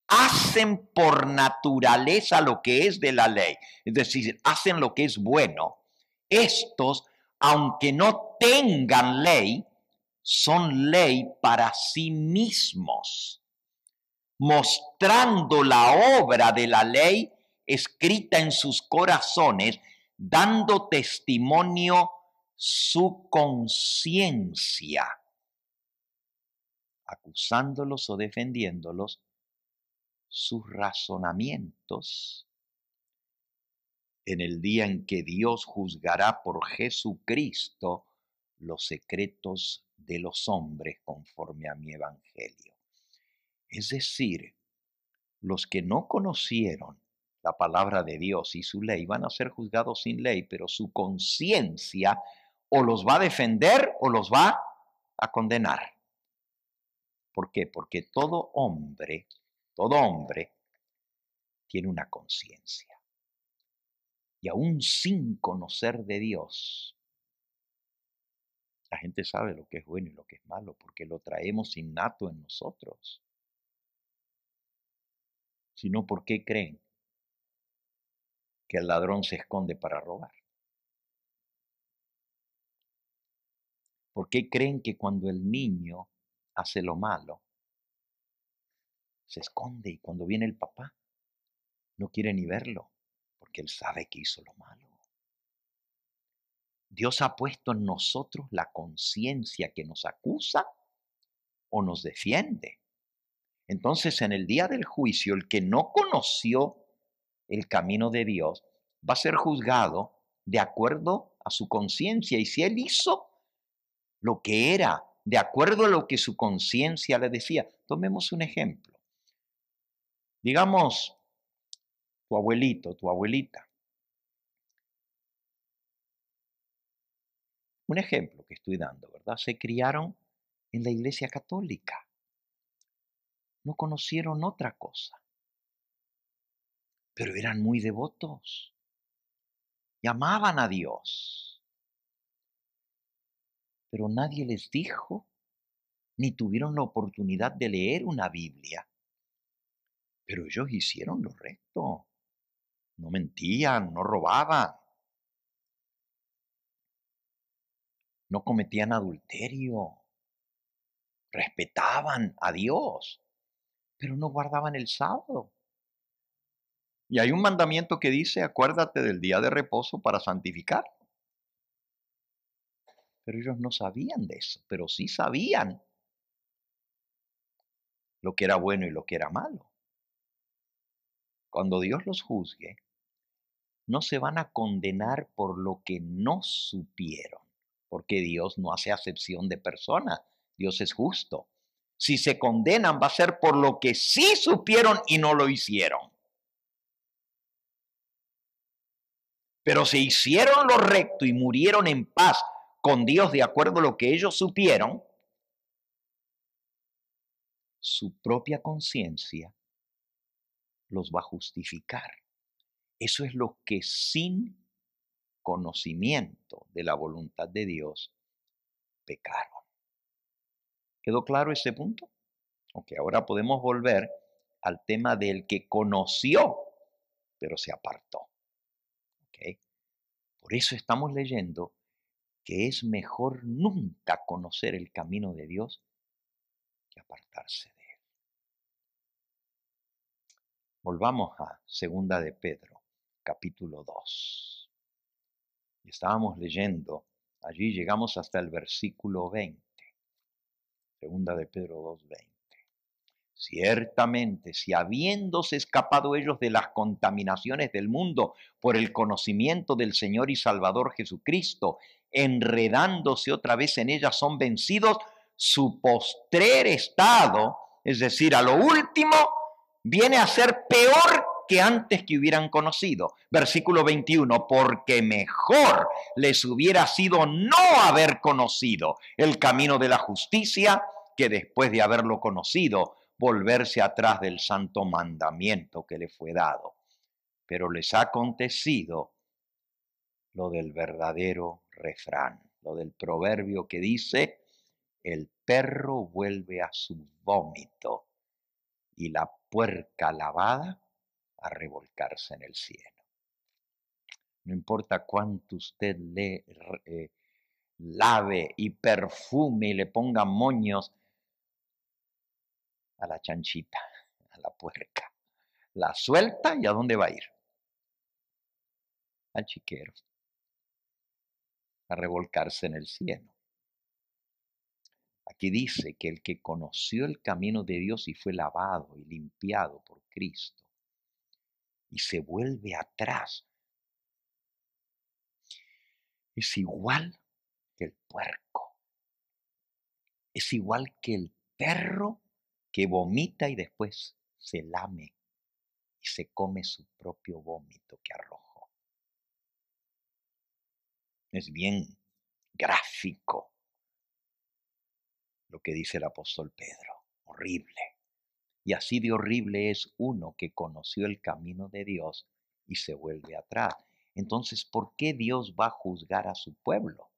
hacen por naturaleza lo que es de la ley, es decir, hacen lo que es bueno. Estos, aunque no tengan ley, son ley para sí mismos, mostrando la obra de la ley escrita en sus corazones, dando testimonio su conciencia, acusándolos o defendiéndolos sus razonamientos en el día en que Dios juzgará por Jesucristo los secretos de los hombres conforme a mi evangelio. Es decir, los que no conocieron la palabra de Dios y su ley van a ser juzgados sin ley, pero su conciencia o los va a defender o los va a condenar. ¿Por qué? Porque todo hombre tiene una conciencia. Y aún sin conocer de Dios, la gente sabe lo que es bueno y lo que es malo, porque lo traemos innato en nosotros. Si no, ¿por qué creen que el ladrón se esconde para robar? ¿Por qué creen que cuando el niño hace lo malo, se esconde y cuando viene el papá no quiere ni verlo? Porque él sabe que hizo lo malo. Dios ha puesto en nosotros la conciencia que nos acusa o nos defiende. Entonces, en el día del juicio, el que no conoció el camino de Dios va a ser juzgado de acuerdo a su conciencia. Y si él hizo lo que era, de acuerdo a lo que su conciencia le decía. Tomemos un ejemplo. Digamos, tu abuelito, tu abuelita. Un ejemplo que estoy dando, ¿verdad? Se criaron en la iglesia católica. No conocieron otra cosa. Pero eran muy devotos. Y amaban a Dios. Pero nadie les dijo, ni tuvieron la oportunidad de leer una Biblia. Pero ellos hicieron lo recto. No mentían, no robaban. No cometían adulterio. Respetaban a Dios. Pero no guardaban el sábado. Y hay un mandamiento que dice, acuérdate del día de reposo para santificarlo. Pero ellos no sabían de eso, pero sí sabían lo que era bueno y lo que era malo. Cuando Dios los juzgue, no se van a condenar por lo que no supieron, porque Dios no hace acepción de personas, Dios es justo. Si se condenan va a ser por lo que sí supieron y no lo hicieron. Pero si hicieron lo recto y murieron en paz con Dios de acuerdo a lo que ellos supieron, su propia conciencia los va a justificar. Eso es lo que sin conocimiento de la voluntad de Dios pecaron. ¿Quedó claro ese punto? Ok, ahora podemos volver al tema del que conoció, pero se apartó. Okay. Por eso estamos leyendo que es mejor nunca conocer el camino de Dios que apartarse de él. Volvamos a 2 de Pedro, capítulo 2. Estábamos leyendo, allí llegamos hasta el versículo 20. 2 de Pedro 2:20. Ciertamente, si habiéndose escapado ellos de las contaminaciones del mundo por el conocimiento del Señor y Salvador Jesucristo, enredándose otra vez en ellas, son vencidos, su postrer estado, es decir, a lo último, viene a ser peor que antes que hubieran conocido. Versículo 21, porque mejor les hubiera sido no haber conocido el camino de la justicia que después de haberlo conocido, volverse atrás del santo mandamiento que le fue dado. Pero les ha acontecido lo del verdadero refrán, lo del proverbio que dice, el perro vuelve a su vómito y la puerca lavada a revolcarse en el cielo. No importa cuánto usted lave y perfume y le ponga moños a la chanchita, a la puerca. La suelta y ¿a dónde va a ir? Al chiquero, a revolcarse en el cielo. Aquí dice que el que conoció el camino de Dios y fue lavado y limpiado por Cristo y se vuelve atrás, es igual que el puerco, es igual que el perro que vomita y después se lame y se come su propio vómito que arrojó. Es bien gráfico lo que dice el apóstol Pedro, horrible. Y así de horrible es uno que conoció el camino de Dios y se vuelve atrás. Entonces, ¿por qué Dios va a juzgar a su pueblo?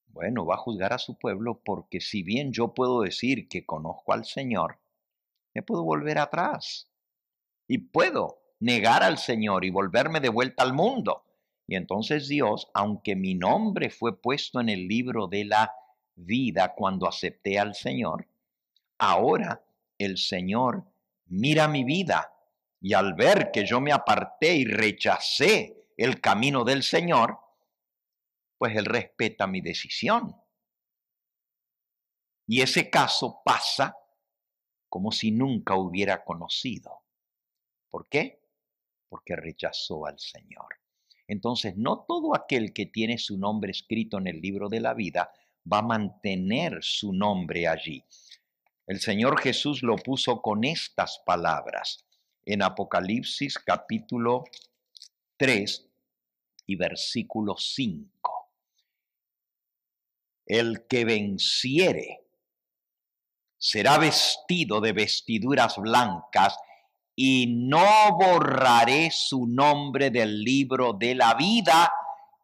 Bueno, va a juzgar a su pueblo porque si bien yo puedo decir que conozco al Señor, me puedo volver atrás y puedo negar al Señor y volverme de vuelta al mundo. Y entonces Dios, aunque mi nombre fue puesto en el libro de la vida cuando acepté al Señor, ahora el Señor mira mi vida y al ver que yo me aparté y rechacé el camino del Señor, pues Él respeta mi decisión. Y ese caso pasa como si nunca hubiera conocido. ¿Por qué? Porque rechazó al Señor. Entonces, no todo aquel que tiene su nombre escrito en el libro de la vida va a mantener su nombre allí. El Señor Jesús lo puso con estas palabras en Apocalipsis capítulo 3 y versículo 5. El que venciere será vestido de vestiduras blancas y no borraré su nombre del libro de la vida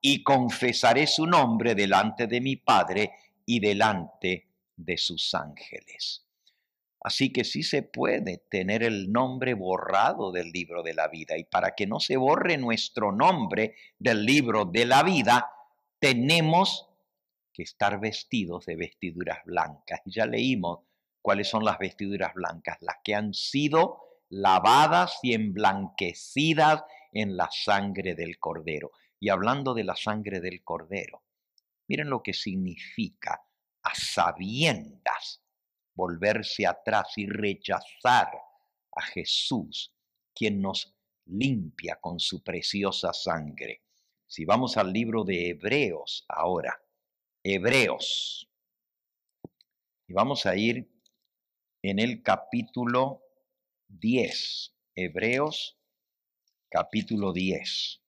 y confesaré su nombre delante de mi Padre y delante de sus ángeles. Así que sí se puede tener el nombre borrado del libro de la vida. Y para que no se borre nuestro nombre del libro de la vida, tenemos que estar vestidos de vestiduras blancas. Y ya leímos cuáles son las vestiduras blancas, las que han sido lavadas y emblanquecidas en la sangre del Cordero. Y hablando de la sangre del Cordero, miren lo que significa a sabiendas volverse atrás y rechazar a Jesús, quien nos limpia con su preciosa sangre. Si vamos al libro de Hebreos ahora, Hebreos, y vamos a ir en el capítulo 10, Hebreos capítulo 10.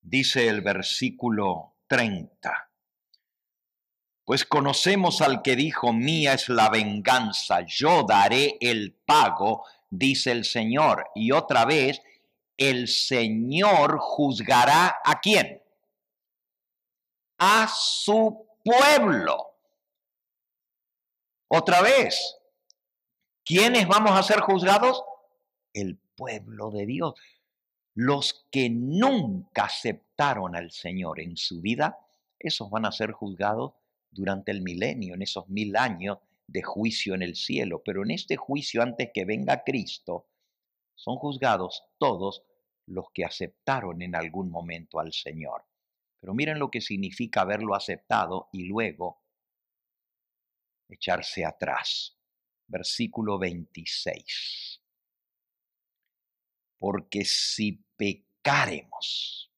Dice el versículo 30. Pues conocemos al que dijo, mía es la venganza, yo daré el pago, dice el Señor. Y otra vez, el Señor juzgará ¿a quién? A su pueblo. Otra vez, ¿quiénes vamos a ser juzgados? El pueblo de Dios. Los que nunca aceptaron al Señor en su vida, esos van a ser juzgados durante el milenio, en esos 1000 años de juicio en el cielo. Pero en este juicio, antes que venga Cristo, son juzgados todos los que aceptaron en algún momento al Señor. Pero miren lo que significa haberlo aceptado y luego echarse atrás. Versículo 26. Porque si pecáremos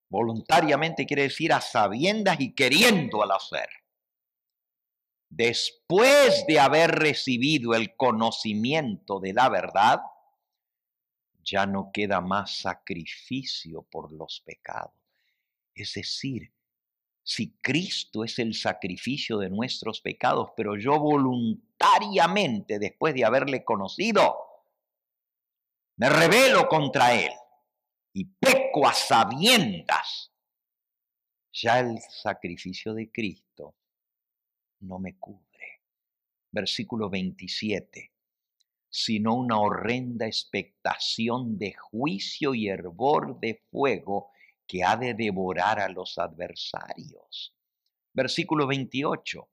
voluntariamente quiere decir a sabiendas y queriendo al hacer, después de haber recibido el conocimiento de la verdad, ya no queda más sacrificio por los pecados. Es decir, si Cristo es el sacrificio de nuestros pecados, pero yo voluntariamente, después de haberle conocido, me rebelo contra Él y peco a sabiendas, ya el sacrificio de Cristo no me cubre. Versículo 27. Sino una horrenda expectación de juicio y hervor de fuego que ha de devorar a los adversarios. Versículo 28.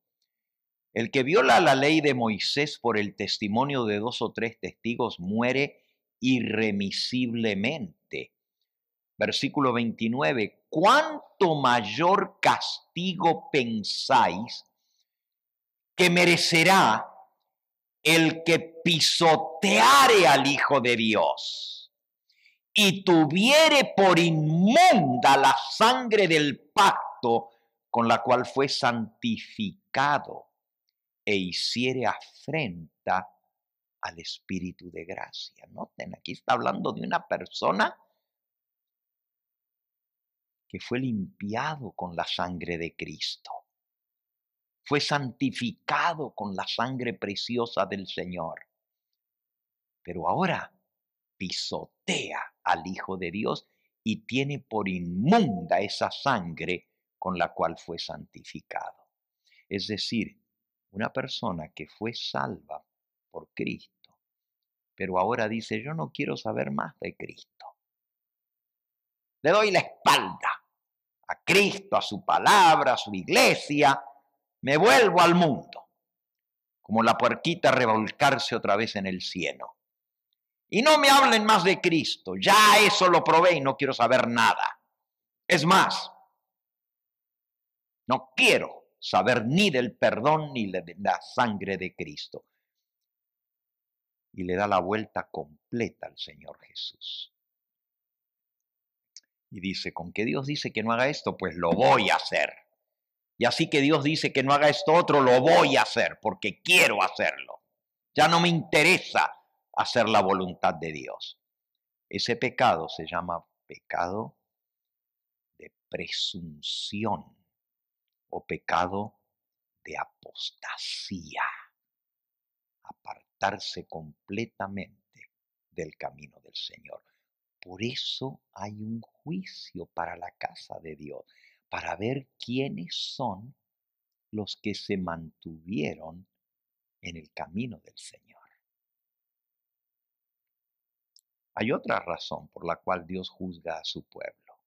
El que viola la ley de Moisés por el testimonio de 2 o 3 testigos muere irremisiblemente. Versículo 29. ¿Cuánto mayor castigo pensáis que merecerá el que pisoteare al Hijo de Dios y tuviere por inmunda la sangre del pacto con la cual fue santificado e hiciere afrenta al Espíritu de gracia? Noten, aquí está hablando de una persona que fue limpiado con la sangre de Cristo. Fue santificado con la sangre preciosa del Señor. Pero ahora pisotea al Hijo de Dios y tiene por inmunda esa sangre con la cual fue santificado. Es decir, una persona que fue salva por Cristo, pero ahora dice, yo no quiero saber más de Cristo. Le doy la espalda a Cristo, a su palabra, a su iglesia. Me vuelvo al mundo, como la puerquita a revolcarse otra vez en el cieno. Y no me hablen más de Cristo, ya eso lo probé y no quiero saber nada. Es más, no quiero saber ni del perdón ni de la sangre de Cristo. Y le da la vuelta completa al Señor Jesús. Y dice, con que Dios dice que no haga esto, pues lo voy a hacer. Y así que Dios dice que no haga esto otro, lo voy a hacer porque quiero hacerlo. Ya no me interesa hacer la voluntad de Dios. Ese pecado se llama pecado de presunción o pecado de apostasía. Apartarse completamente del camino del Señor. Por eso hay un juicio para la casa de Dios, para ver quiénes son los que se mantuvieron en el camino del Señor. Hay otra razón por la cual Dios juzga a su pueblo.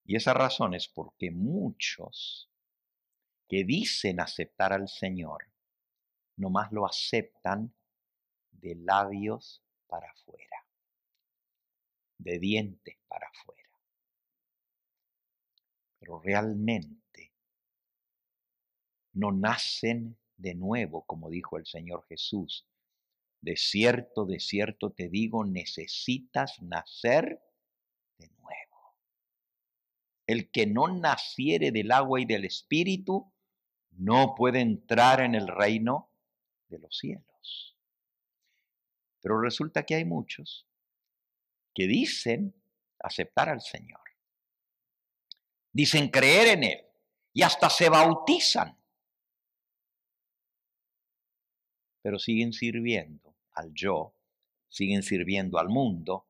Y esa razón es porque muchos que dicen aceptar al Señor, nomás lo aceptan de labios para afuera, de dientes para afuera. Pero realmente no nacen de nuevo, como dijo el Señor Jesús. De cierto te digo, necesitas nacer de nuevo. El que no naciere del agua y del Espíritu no puede entrar en el reino de los cielos. Pero resulta que hay muchos que dicen aceptar al Señor. Dicen creer en Él y hasta se bautizan. Pero siguen sirviendo al yo, siguen sirviendo al mundo,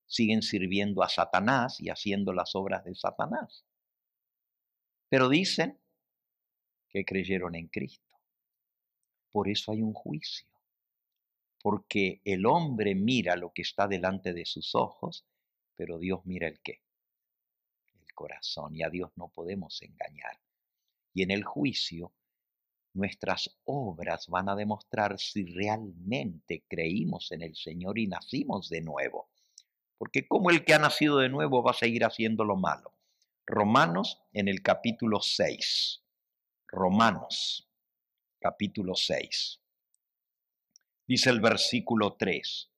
siguen sirviendo a Satanás y haciendo las obras de Satanás. Pero dicen que creyeron en Cristo. Por eso hay un juicio. Porque el hombre mira lo que está delante de sus ojos, pero Dios mira el qué, el corazón. Y a Dios no podemos engañar. Y en el juicio, nuestras obras van a demostrar si realmente creímos en el Señor y nacimos de nuevo. Porque como el que ha nacido de nuevo va a seguir haciendo lo malo. Romanos en el capítulo 6. Romanos, capítulo 6. Dice el versículo 3.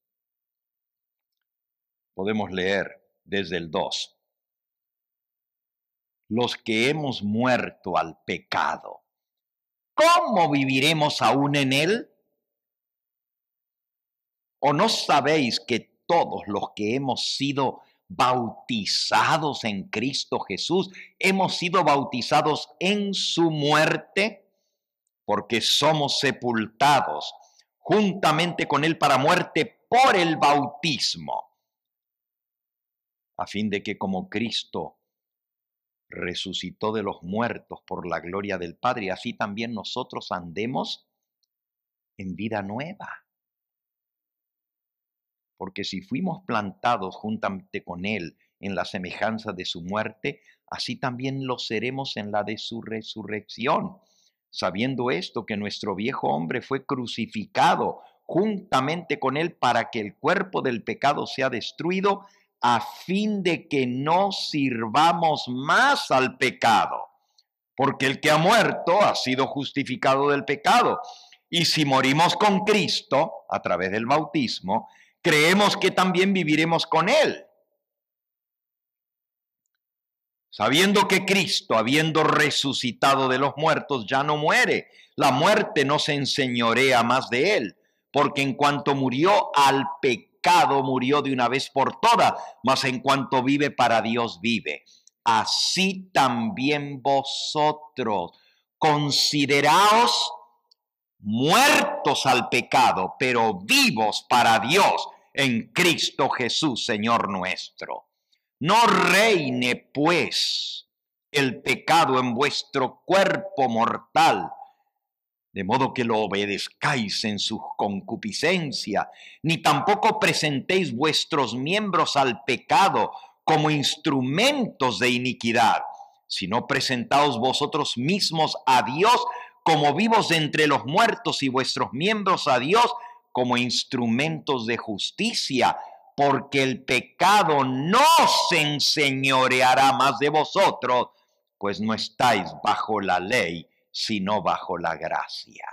Podemos leer desde el 2. Los que hemos muerto al pecado ¿cómo viviremos aún en él? ¿O no sabéis que todos los que hemos sido bautizados en Cristo Jesús, hemos sido bautizados en su muerte? Porque somos sepultados juntamente con él para muerte por el bautismo, a fin de que como Cristo resucitó de los muertos por la gloria del Padre, así también nosotros andemos en vida nueva. Porque si fuimos plantados juntamente con él en la semejanza de su muerte, así también lo seremos en la de su resurrección. Sabiendo esto, que nuestro viejo hombre fue crucificado juntamente con él para que el cuerpo del pecado sea destruido, a fin de que no sirvamos más al pecado. Porque el que ha muerto ha sido justificado del pecado. Y si morimos con Cristo a través del bautismo, creemos que también viviremos con él. Sabiendo que Cristo, habiendo resucitado de los muertos, ya no muere, la muerte no se enseñorea más de él, porque en cuanto murió al pecado, murió de una vez por todas, mas en cuanto vive para Dios vive. Así también vosotros consideraos muertos al pecado, pero vivos para Dios en Cristo Jesús, Señor nuestro. No reine, pues, el pecado en vuestro cuerpo mortal, de modo que lo obedezcáis en su concupiscencia, ni tampoco presentéis vuestros miembros al pecado como instrumentos de iniquidad, sino presentaos vosotros mismos a Dios como vivos de entre los muertos y vuestros miembros a Dios como instrumentos de justicia, porque el pecado no se enseñoreará más de vosotros, pues no estáis bajo la ley, sino bajo la gracia.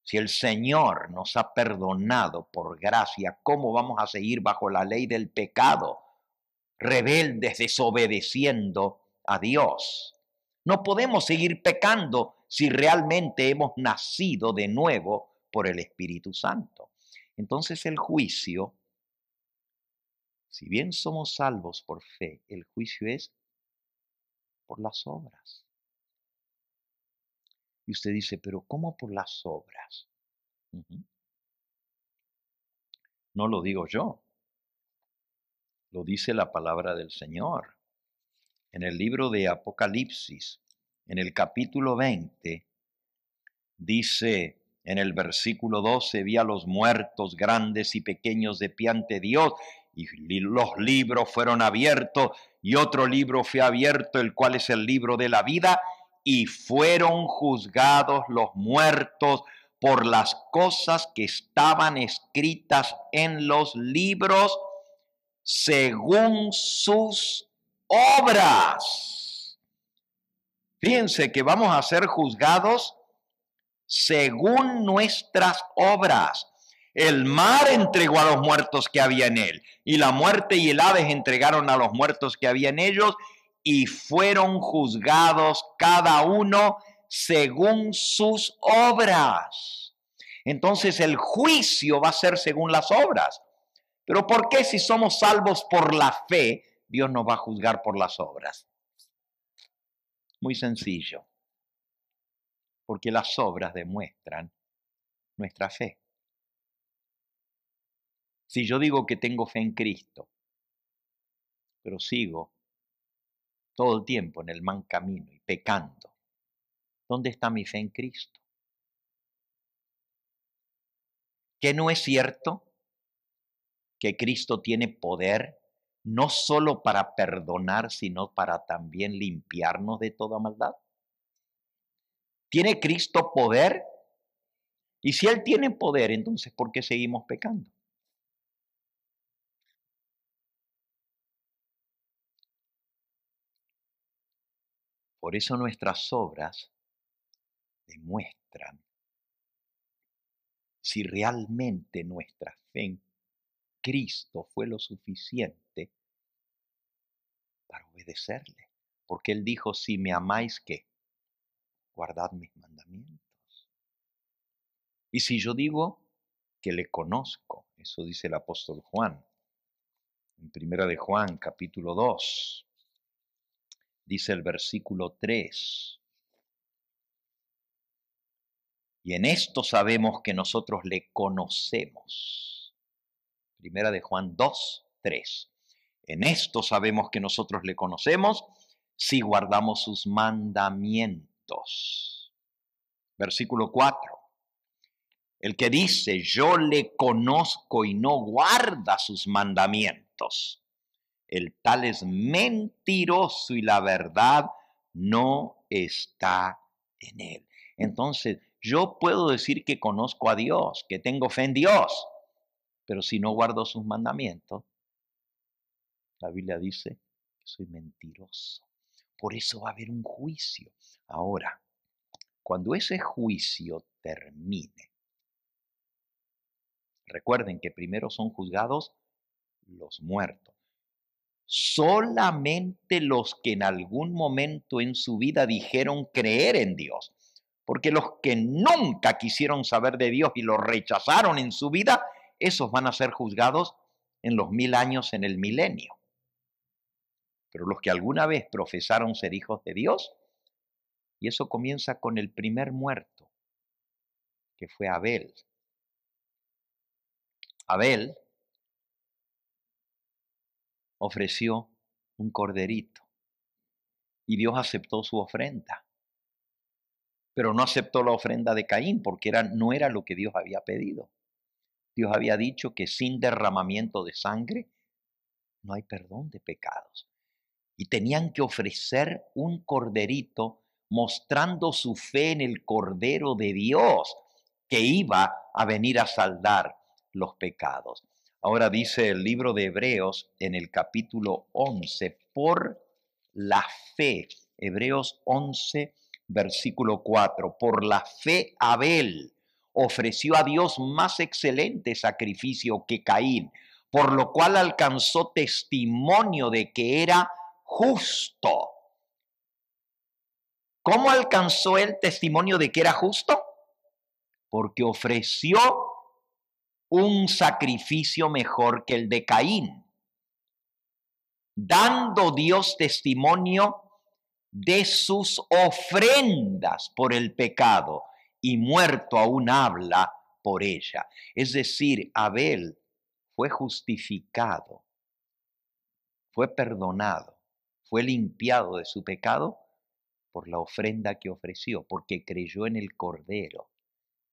Si el Señor nos ha perdonado por gracia, ¿cómo vamos a seguir bajo la ley del pecado, rebeldes, desobedeciendo a Dios? No podemos seguir pecando si realmente hemos nacido de nuevo por el Espíritu Santo. Entonces el juicio, si bien somos salvos por fe, el juicio es por las obras. Y usted dice, pero ¿cómo por las obras? No lo digo yo, lo dice la palabra del Señor. En el libro de Apocalipsis, en el capítulo 20, dice en el versículo 12, vi a los muertos grandes y pequeños de pie ante Dios, y los libros fueron abiertos, y otro libro fue abierto, el cual es el libro de la vida, y fueron juzgados los muertos por las cosas que estaban escritas en los libros según sus obras. Fíjense que vamos a ser juzgados según nuestras obras. El mar entregó a los muertos que había en él, y la muerte y el Hades entregaron a los muertos que había en ellos, y fueron juzgados cada uno según sus obras. Entonces el juicio va a ser según las obras. Pero ¿por qué si somos salvos por la fe, Dios nos va a juzgar por las obras? Muy sencillo. Porque las obras demuestran nuestra fe. Si yo digo que tengo fe en Cristo, pero sigo todo el tiempo en el mal camino y pecando, ¿dónde está mi fe en Cristo? ¿Que no es cierto que Cristo tiene poder no solo para perdonar, sino para también limpiarnos de toda maldad? ¿Tiene Cristo poder? Y si Él tiene poder, entonces ¿por qué seguimos pecando? Por eso nuestras obras demuestran si realmente nuestra fe en Cristo fue lo suficiente para obedecerle. Porque Él dijo, si me amáis, ¿qué? guardad mis mandamientos. Y si yo digo que le conozco, eso dice el apóstol Juan, en Primera de Juan, capítulo 2, dice el versículo 3, y en esto sabemos que nosotros le conocemos. Primera de Juan 2, 3. En esto sabemos que nosotros le conocemos si guardamos sus mandamientos. Versículo 4. El que dice, yo le conozco y no guarda sus mandamientos, el tal es mentiroso y la verdad no está en él. Entonces, yo puedo decir que conozco a Dios, que tengo fe en Dios, pero si no guardo sus mandamientos, la Biblia dice que soy mentiroso. Por eso va a haber un juicio. Ahora, cuando ese juicio termine, recuerden que primero son juzgados los muertos. Solamente los que en algún momento en su vida dijeron creer en Dios, porque los que nunca quisieron saber de Dios y lo rechazaron en su vida, esos van a ser juzgados en los 1000 años en el milenio. Pero los que alguna vez profesaron ser hijos de Dios, y eso comienza con el primer muerto, que fue Abel. Abel ofreció un corderito y Dios aceptó su ofrenda, pero no aceptó la ofrenda de Caín porque no era lo que Dios había pedido. Dios había dicho que sin derramamiento de sangre no hay perdón de pecados. Y tenían que ofrecer un corderito mostrando su fe en el Cordero de Dios que iba a venir a saldar los pecados. Ahora dice el libro de Hebreos en el capítulo 11, por la fe, Hebreos 11, versículo 4, por la fe Abel ofreció a Dios más excelente sacrificio que Caín, por lo cual alcanzó testimonio de que era justo. ¿Cómo alcanzó el testimonio de que era justo? Porque ofreció un sacrificio mejor que el de Caín, dando Dios testimonio de sus ofrendas por el pecado, y muerto aún habla por ella. Es decir, Abel fue justificado, fue perdonado, fue limpiado de su pecado por la ofrenda que ofreció, porque creyó en el Cordero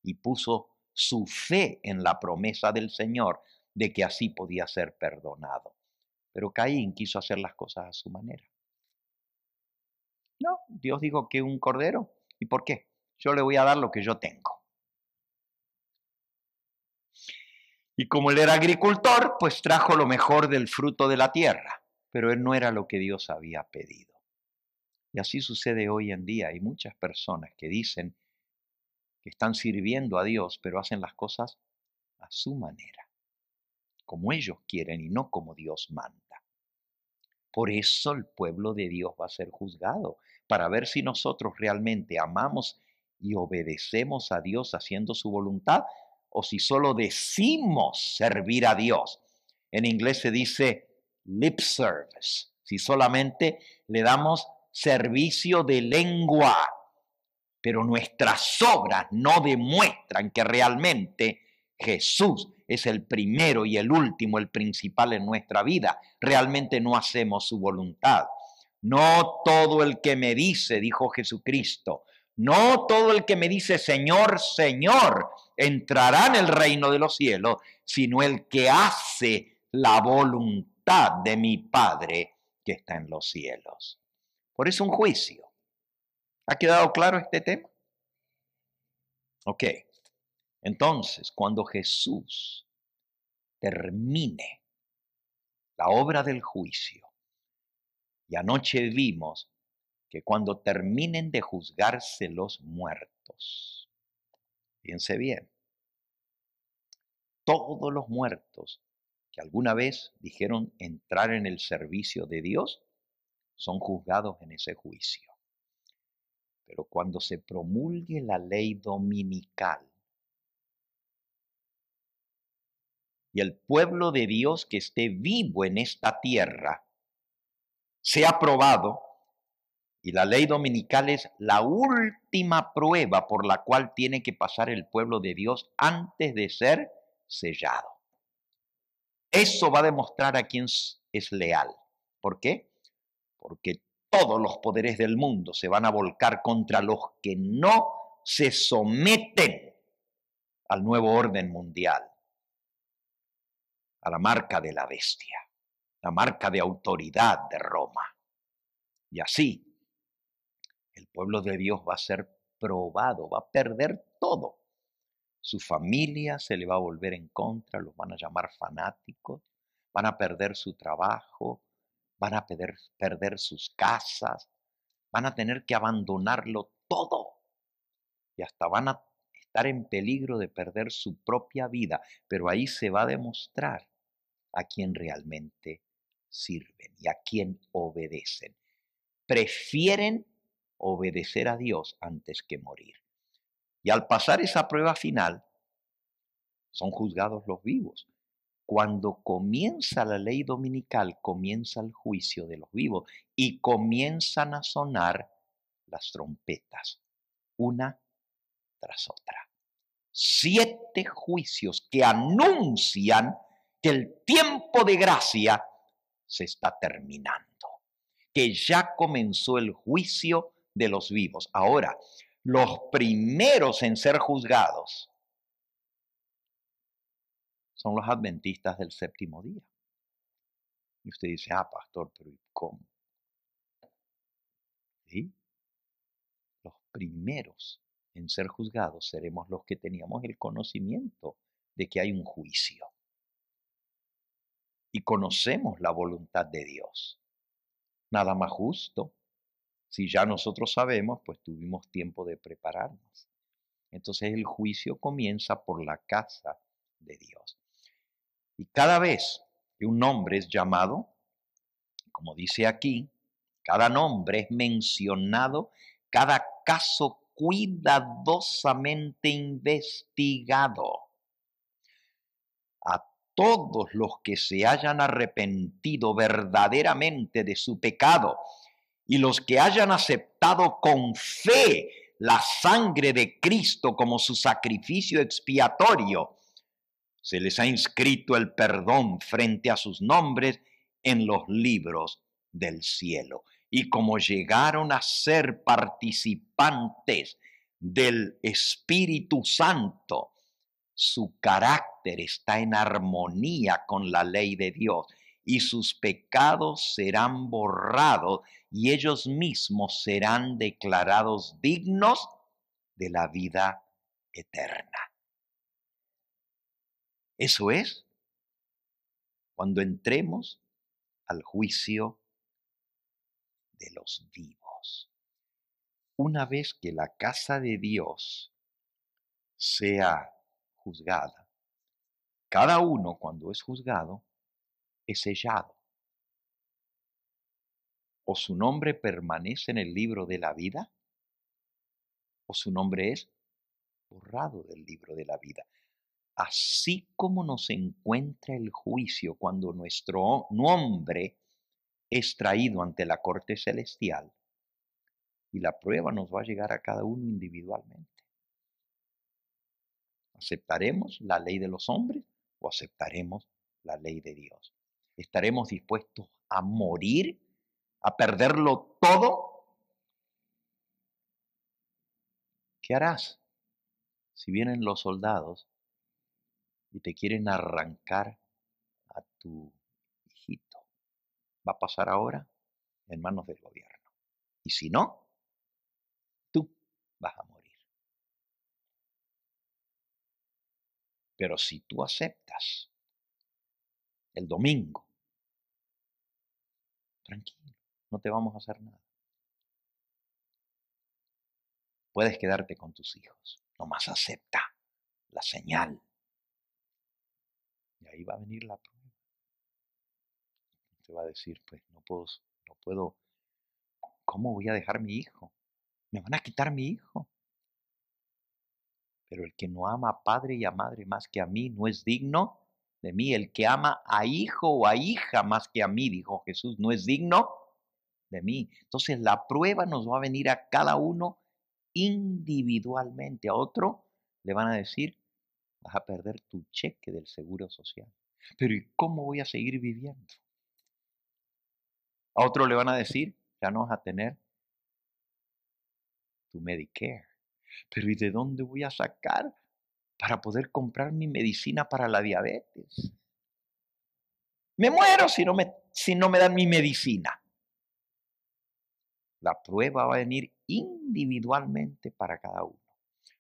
y puso su fe en la promesa del Señor de que así podía ser perdonado. Pero Caín quiso hacer las cosas a su manera. No, Dios dijo que un cordero. ¿Y por qué? Yo le voy a dar lo que yo tengo. Y como él era agricultor, pues trajo lo mejor del fruto de la tierra. Pero él no era lo que Dios había pedido. Y así sucede hoy en día. Hay muchas personas que dicen que están sirviendo a Dios, pero hacen las cosas a su manera, como ellos quieren y no como Dios manda. Por eso el pueblo de Dios va a ser juzgado, para ver si nosotros realmente amamos y obedecemos a Dios haciendo su voluntad, o si solo decimos servir a Dios. En inglés se dice lip service, si solamente le damos servicio de lengua, pero nuestras obras no demuestran que realmente Jesús es el primero y el último, el principal en nuestra vida. Realmente no hacemos su voluntad. No todo el que me dice, dijo Jesucristo, no todo el que me dice Señor, Señor, entrará en el reino de los cielos, sino el que hace la voluntad de mi Padre que está en los cielos. Por eso un juicio. ¿Ha quedado claro este tema? Ok. Entonces, cuando Jesús termine la obra del juicio, y anoche vimos que cuando terminen de juzgarse los muertos, fíjense bien, todos los muertos que alguna vez dijeron entrar en el servicio de Dios son juzgados en ese juicio. Pero cuando se promulgue la ley dominical y el pueblo de Dios que esté vivo en esta tierra sea probado, y la ley dominical es la última prueba por la cual tiene que pasar el pueblo de Dios antes de ser sellado. Eso va a demostrar a quién es leal. ¿Por qué? Porque todos los poderes del mundo se van a volcar contra los que no se someten al nuevo orden mundial, a la marca de la bestia, la marca de autoridad de Roma. Y así, el pueblo de Dios va a ser probado, va a perder todo. Su familia se le va a volver en contra, los van a llamar fanáticos, van a perder su trabajo, van a perder sus casas, van a tener que abandonarlo todo y hasta van a estar en peligro de perder su propia vida. Pero ahí se va a demostrar a quién realmente sirven y a quién obedecen. Prefieren obedecer a Dios antes que morir. Y al pasar esa prueba final, son juzgados los vivos. Cuando comienza la ley dominical, comienza el juicio de los vivos y comienzan a sonar las trompetas, una tras otra. 7 juicios que anuncian que el tiempo de gracia se está terminando, que ya comenzó el juicio de los vivos. Ahora, los primeros en ser juzgados son los adventistas del séptimo día. Y usted dice, pastor, pero ¿y cómo? ¿Sí? Los primeros en ser juzgados seremos los que teníamos el conocimiento de que hay un juicio. Y conocemos la voluntad de Dios. Nada más justo. Si ya nosotros sabemos, pues tuvimos tiempo de prepararnos. Entonces el juicio comienza por la casa de Dios. Y cada vez que un nombre es llamado, como dice aquí, cada nombre es mencionado, cada caso cuidadosamente investigado. A todos los que se hayan arrepentido verdaderamente de su pecado y los que hayan aceptado con fe la sangre de Cristo como su sacrificio expiatorio, se les ha inscrito el perdón frente a sus nombres en los libros del cielo. Y como llegaron a ser participantes del Espíritu Santo, su carácter está en armonía con la ley de Dios y sus pecados serán borrados y ellos mismos serán declarados dignos de la vida eterna. Eso es cuando entremos al juicio de los vivos. Una vez que la casa de Dios sea juzgada, cada uno cuando es juzgado es sellado. O su nombre permanece en el libro de la vida, o su nombre es borrado del libro de la vida. Así como nos encuentra el juicio cuando nuestro nombre es traído ante la corte celestial, y la prueba nos va a llegar a cada uno individualmente. ¿Aceptaremos la ley de los hombres o aceptaremos la ley de Dios? ¿Estaremos dispuestos a morir, a perderlo todo? ¿Qué harás si vienen los soldados y te quieren arrancar a tu hijito? ¿Va a pasar ahora en manos del gobierno? Y si no, tú vas a morir. Pero si tú aceptas el domingo, tranquilo, no te vamos a hacer nada. Puedes quedarte con tus hijos, nomás acepta la señal. Y ahí va a venir la prueba. Te va a decir, pues no puedo, ¿cómo voy a dejar mi hijo? Me van a quitar mi hijo. Pero el que no ama a padre y a madre más que a mí no es digno de mí. El que ama a hijo o a hija más que a mí, dijo Jesús, no es digno de mí. Entonces la prueba nos va a venir a cada uno individualmente. A otro le van a decir, vas a perder tu cheque del seguro social. Pero ¿y cómo voy a seguir viviendo? A otro le van a decir, ya no vas a tener tu Medicare. Pero ¿y de dónde voy a sacar para poder comprar mi medicina para la diabetes? Me muero si no me dan mi medicina. La prueba va a venir individualmente para cada uno.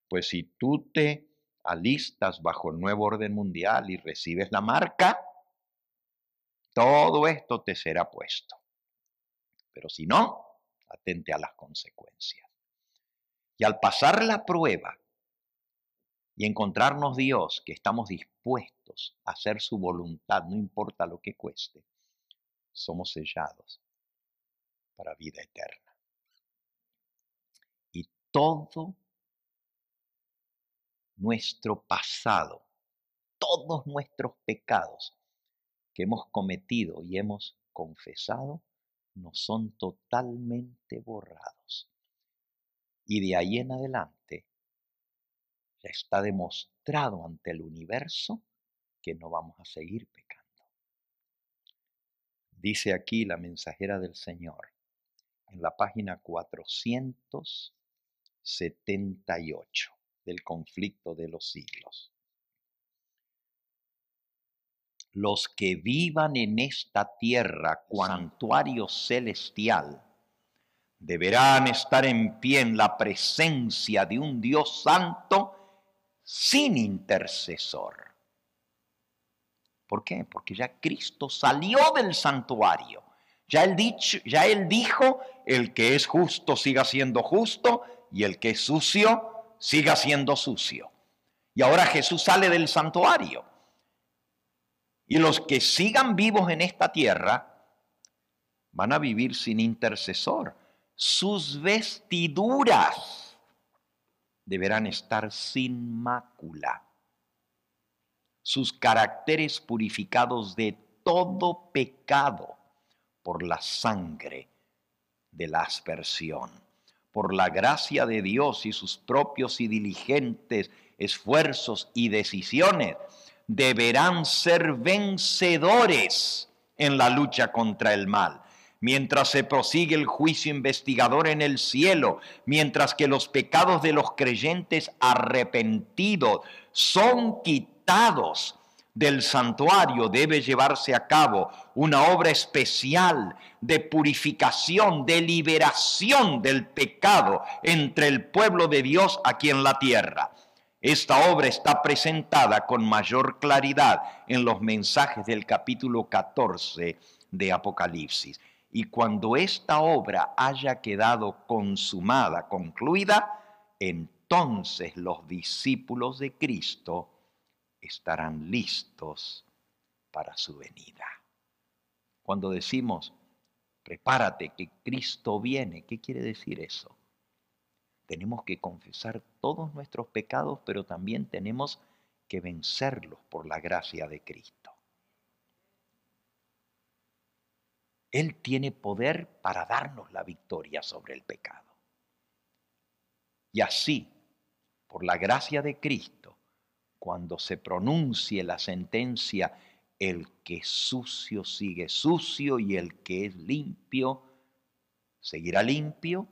Pues si tú te alistas bajo el nuevo orden mundial y recibes la marca, todo esto te será puesto. Pero si no, atente a las consecuencias. Y al pasar la prueba y encontrarnos Dios, que estamos dispuestos a hacer su voluntad, no importa lo que cueste, somos sellados para vida eterna. Y todo nuestro pasado, todos nuestros pecados que hemos cometido y hemos confesado, nos son totalmente borrados. Y de ahí en adelante ya está demostrado ante el universo que no vamos a seguir pecando. Dice aquí la mensajera del Señor en la página 478 del conflicto de los siglos. Los que vivan en esta tierra santuario celestial deberán estar en pie en la presencia de un Dios santo sin intercesor. ¿Por qué? Porque ya Cristo salió del santuario. Ya él dijo, el que es justo siga siendo justo y el que es sucio siga siendo sucio. Y ahora Jesús sale del santuario. Y los que sigan vivos en esta tierra van a vivir sin intercesor. Sus vestiduras deberán estar sin mácula. Sus caracteres purificados de todo pecado por la sangre de la aspersión, por la gracia de Dios y sus propios y diligentes esfuerzos y decisiones, deberán ser vencedores en la lucha contra el mal. Mientras se prosigue el juicio investigador en el cielo, mientras que los pecados de los creyentes arrepentidos son quitados del santuario, debe llevarse a cabo una obra especial de purificación, de liberación del pecado entre el pueblo de Dios aquí en la tierra. Esta obra está presentada con mayor claridad en los mensajes del capítulo 14 de Apocalipsis. Y cuando esta obra haya quedado consumada, concluida, entonces los discípulos de Cristo estarán listos para su venida. Cuando decimos, prepárate que Cristo viene, ¿qué quiere decir eso? Tenemos que confesar todos nuestros pecados, pero también tenemos que vencerlos por la gracia de Cristo. Él tiene poder para darnos la victoria sobre el pecado. Y así, por la gracia de Cristo, cuando se pronuncie la sentencia, el que es sucio sigue sucio y el que es limpio seguirá limpio,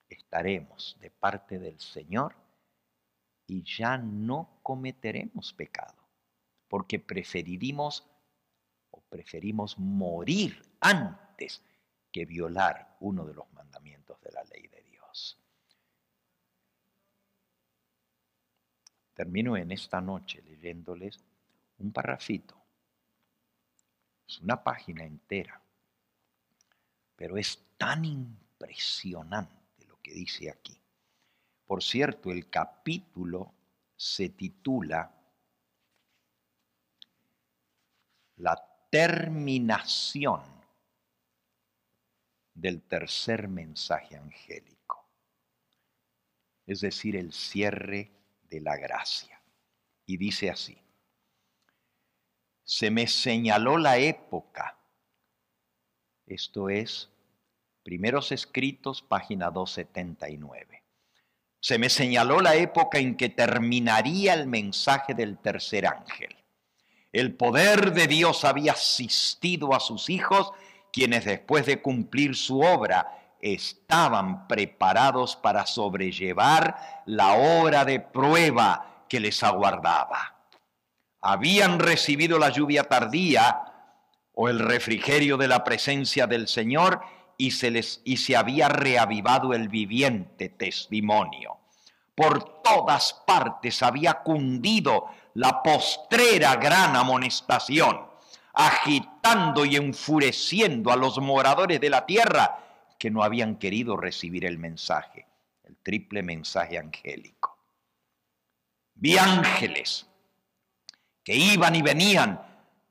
estaremos de parte del Señor y ya no cometeremos pecado, porque preferimos morir antes que violar uno de los mandamientos de la ley de Dios. Termino en esta noche leyéndoles un parrafito. Es una página entera, pero es tan impresionante lo que dice aquí. Por cierto, el capítulo se titula La terminación del tercer mensaje angélico. es decir, el cierre de la gracia. Y dice así: se me señaló la época, esto es, Primeros Escritos, página 279. Se me señaló la época en que terminaría el mensaje del tercer ángel. El poder de Dios había asistido a sus hijos, quienes después de cumplir su obra estaban preparados para sobrellevar la hora de prueba que les aguardaba. Habían recibido la lluvia tardía o el refrigerio de la presencia del Señor y se había reavivado el viviente testimonio. Por todas partes había cundido la postrera gran amonestación, agitando y enfureciendo a los moradores de la tierra que no habían querido recibir el mensaje, el triple mensaje angélico. Vi ángeles que iban y venían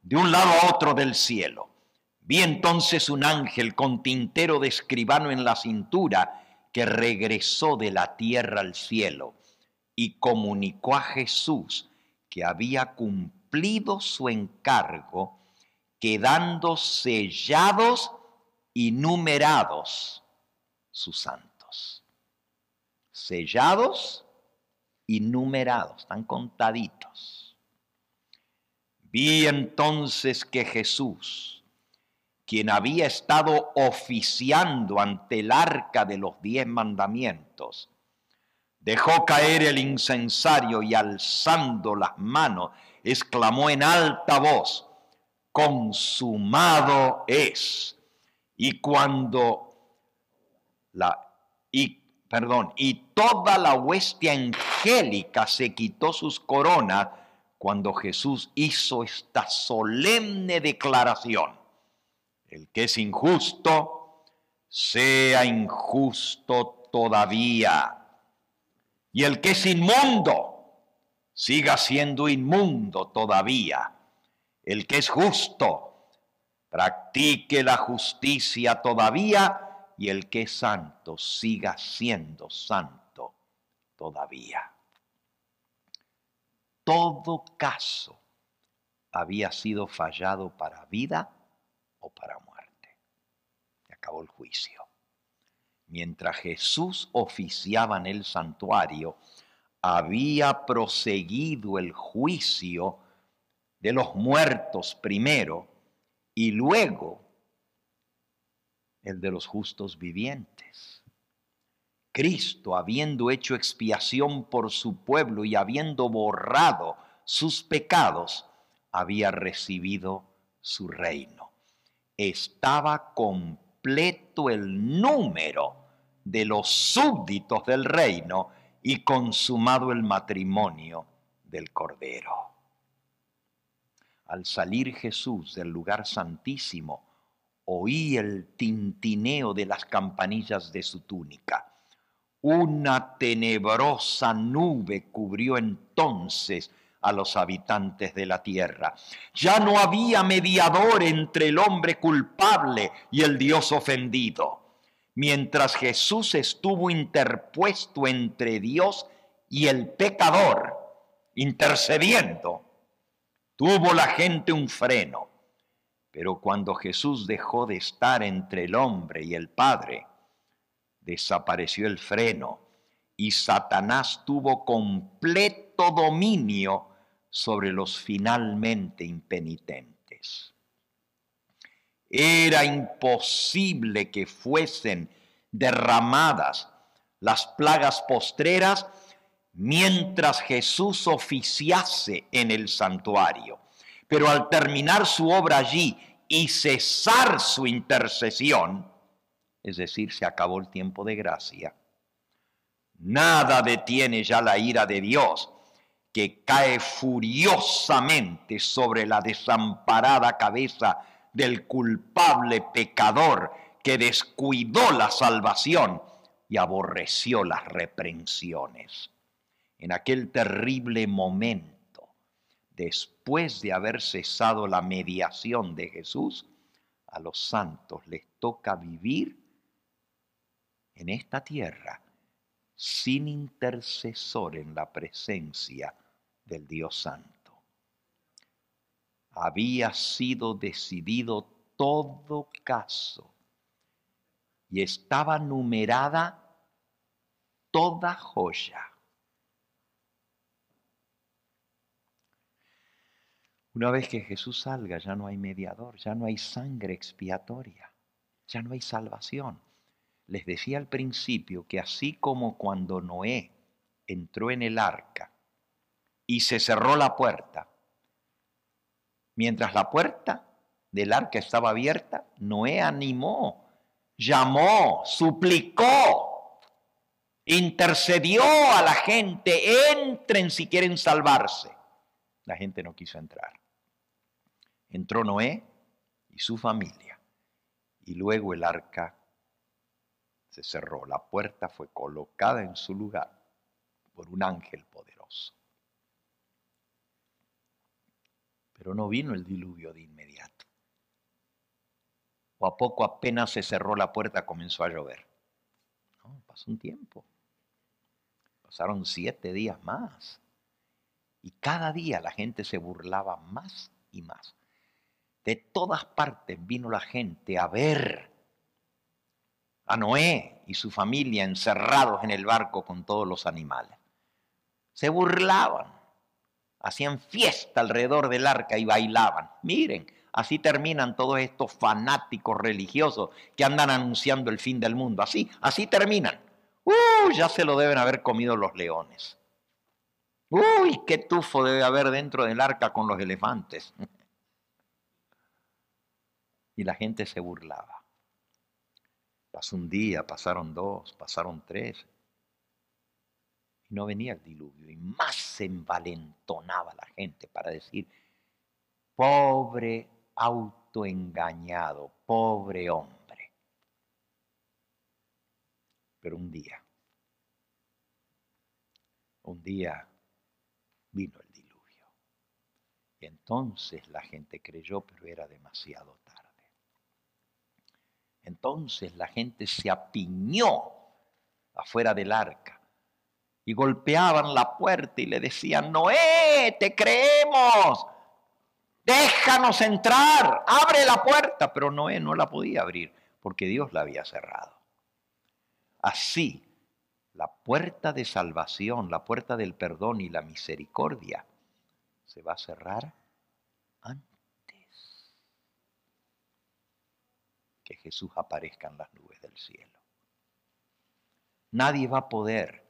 de un lado a otro del cielo. Vi entonces un ángel con tintero de escribano en la cintura que regresó de la tierra al cielo y comunicó a Jesús que había cumplido su encargo, quedando sellados y numerados sus santos. Sellados y numerados, están contaditos. Vi entonces que Jesús, quien había estado oficiando ante el arca de los 10 mandamientos, dejó caer el incensario y alzando las manos, exclamó en alta voz: consumado es. Y toda la hueste angélica se quitó sus coronas cuando Jesús hizo esta solemne declaración: el que es injusto, sea injusto todavía. Y el que es inmundo, siga siendo inmundo todavía. El que es justo, practique la justicia todavía. Y el que es santo, siga siendo santo todavía. Todo caso había sido fallado para vida o para muerte. Se acabó el juicio. Mientras Jesús oficiaba en el santuario, había proseguido el juicio de los muertos primero y luego el de los justos vivientes. Cristo, habiendo hecho expiación por su pueblo y habiendo borrado sus pecados, había recibido su reino. Estaba completo el número de los súbditos del reino y consumado el matrimonio del Cordero. Al salir Jesús del lugar santísimo, oí el tintineo de las campanillas de su túnica. Una tenebrosa nube cubrió entonces a los habitantes de la tierra. Ya no había mediador entre el hombre culpable y el Dios ofendido. Mientras Jesús estuvo interpuesto entre Dios y el pecador, intercediendo, tuvo la gente un freno. Pero cuando Jesús dejó de estar entre el hombre y el Padre, desapareció el freno y Satanás tuvo completo dominio sobre los finalmente impenitentes. Era imposible que fuesen derramadas las plagas postreras mientras Jesús oficiase en el santuario. Pero al terminar su obra allí y cesar su intercesión, es decir, se acabó el tiempo de gracia, nada detiene ya la ira de Dios, que cae furiosamente sobre la desamparada cabeza del culpable pecador que descuidó la salvación y aborreció las reprensiones. En aquel terrible momento, después de haber cesado la mediación de Jesús, a los santos les toca vivir en esta tierra sin intercesor en la presencia del Dios Santo. Había sido decidido todo caso y estaba numerada toda joya. Una vez que Jesús salga, ya no hay mediador, ya no hay sangre expiatoria, ya no hay salvación. Les decía al principio que así como cuando Noé entró en el arca y se cerró la puerta, mientras la puerta del arca estaba abierta, Noé animó, llamó, suplicó, intercedió a la gente, entren si quieren salvarse. La gente no quiso entrar. Entró Noé y su familia, y luego el arca se cerró. La puerta fue colocada en su lugar por un ángel poderoso. Pero no vino el diluvio de inmediato. O a poco apenas se cerró la puerta comenzó a llover. No, pasó un tiempo. Pasaron 7 días más. Y cada día la gente se burlaba más y más. De todas partes vino la gente a ver a Noé y su familia encerrados en el barco con todos los animales. Se burlaban, hacían fiesta alrededor del arca y bailaban. Miren, así terminan todos estos fanáticos religiosos que andan anunciando el fin del mundo. Así terminan. Ya se lo deben haber comido los leones. Qué tufo debe haber dentro del arca con los elefantes. Y la gente se burlaba. Pasó un día, pasaron 2, pasaron 3. Y no venía el diluvio. Y más se envalentonaba la gente para decir, pobre autoengañado, pobre hombre. Pero un día vino el diluvio. Y entonces la gente creyó, pero era demasiado tarde. Entonces la gente se apiñó afuera del arca y golpeaban la puerta y le decían, Noé, te creemos, déjanos entrar, abre la puerta. Pero Noé no la podía abrir porque Dios la había cerrado. Así, la puerta de salvación, la puerta del perdón y la misericordia se va a cerrar antes que Jesús aparezca en las nubes del cielo. Nadie va a poder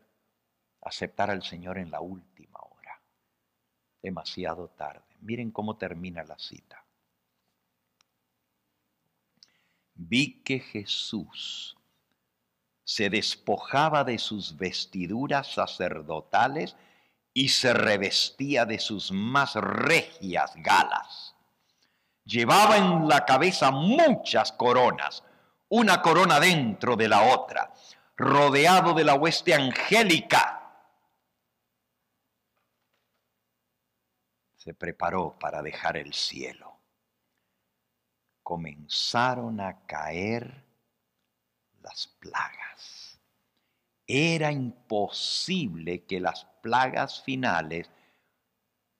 aceptar al Señor en la última hora. Demasiado tarde. Miren cómo termina la cita. Vi que Jesús se despojaba de sus vestiduras sacerdotales y se revestía de sus más regias galas. Llevaba en la cabeza muchas coronas, una corona dentro de la otra, rodeado de la hueste angélica. Se preparó para dejar el cielo. Comenzaron a caer las plagas. Era imposible que las plagas finales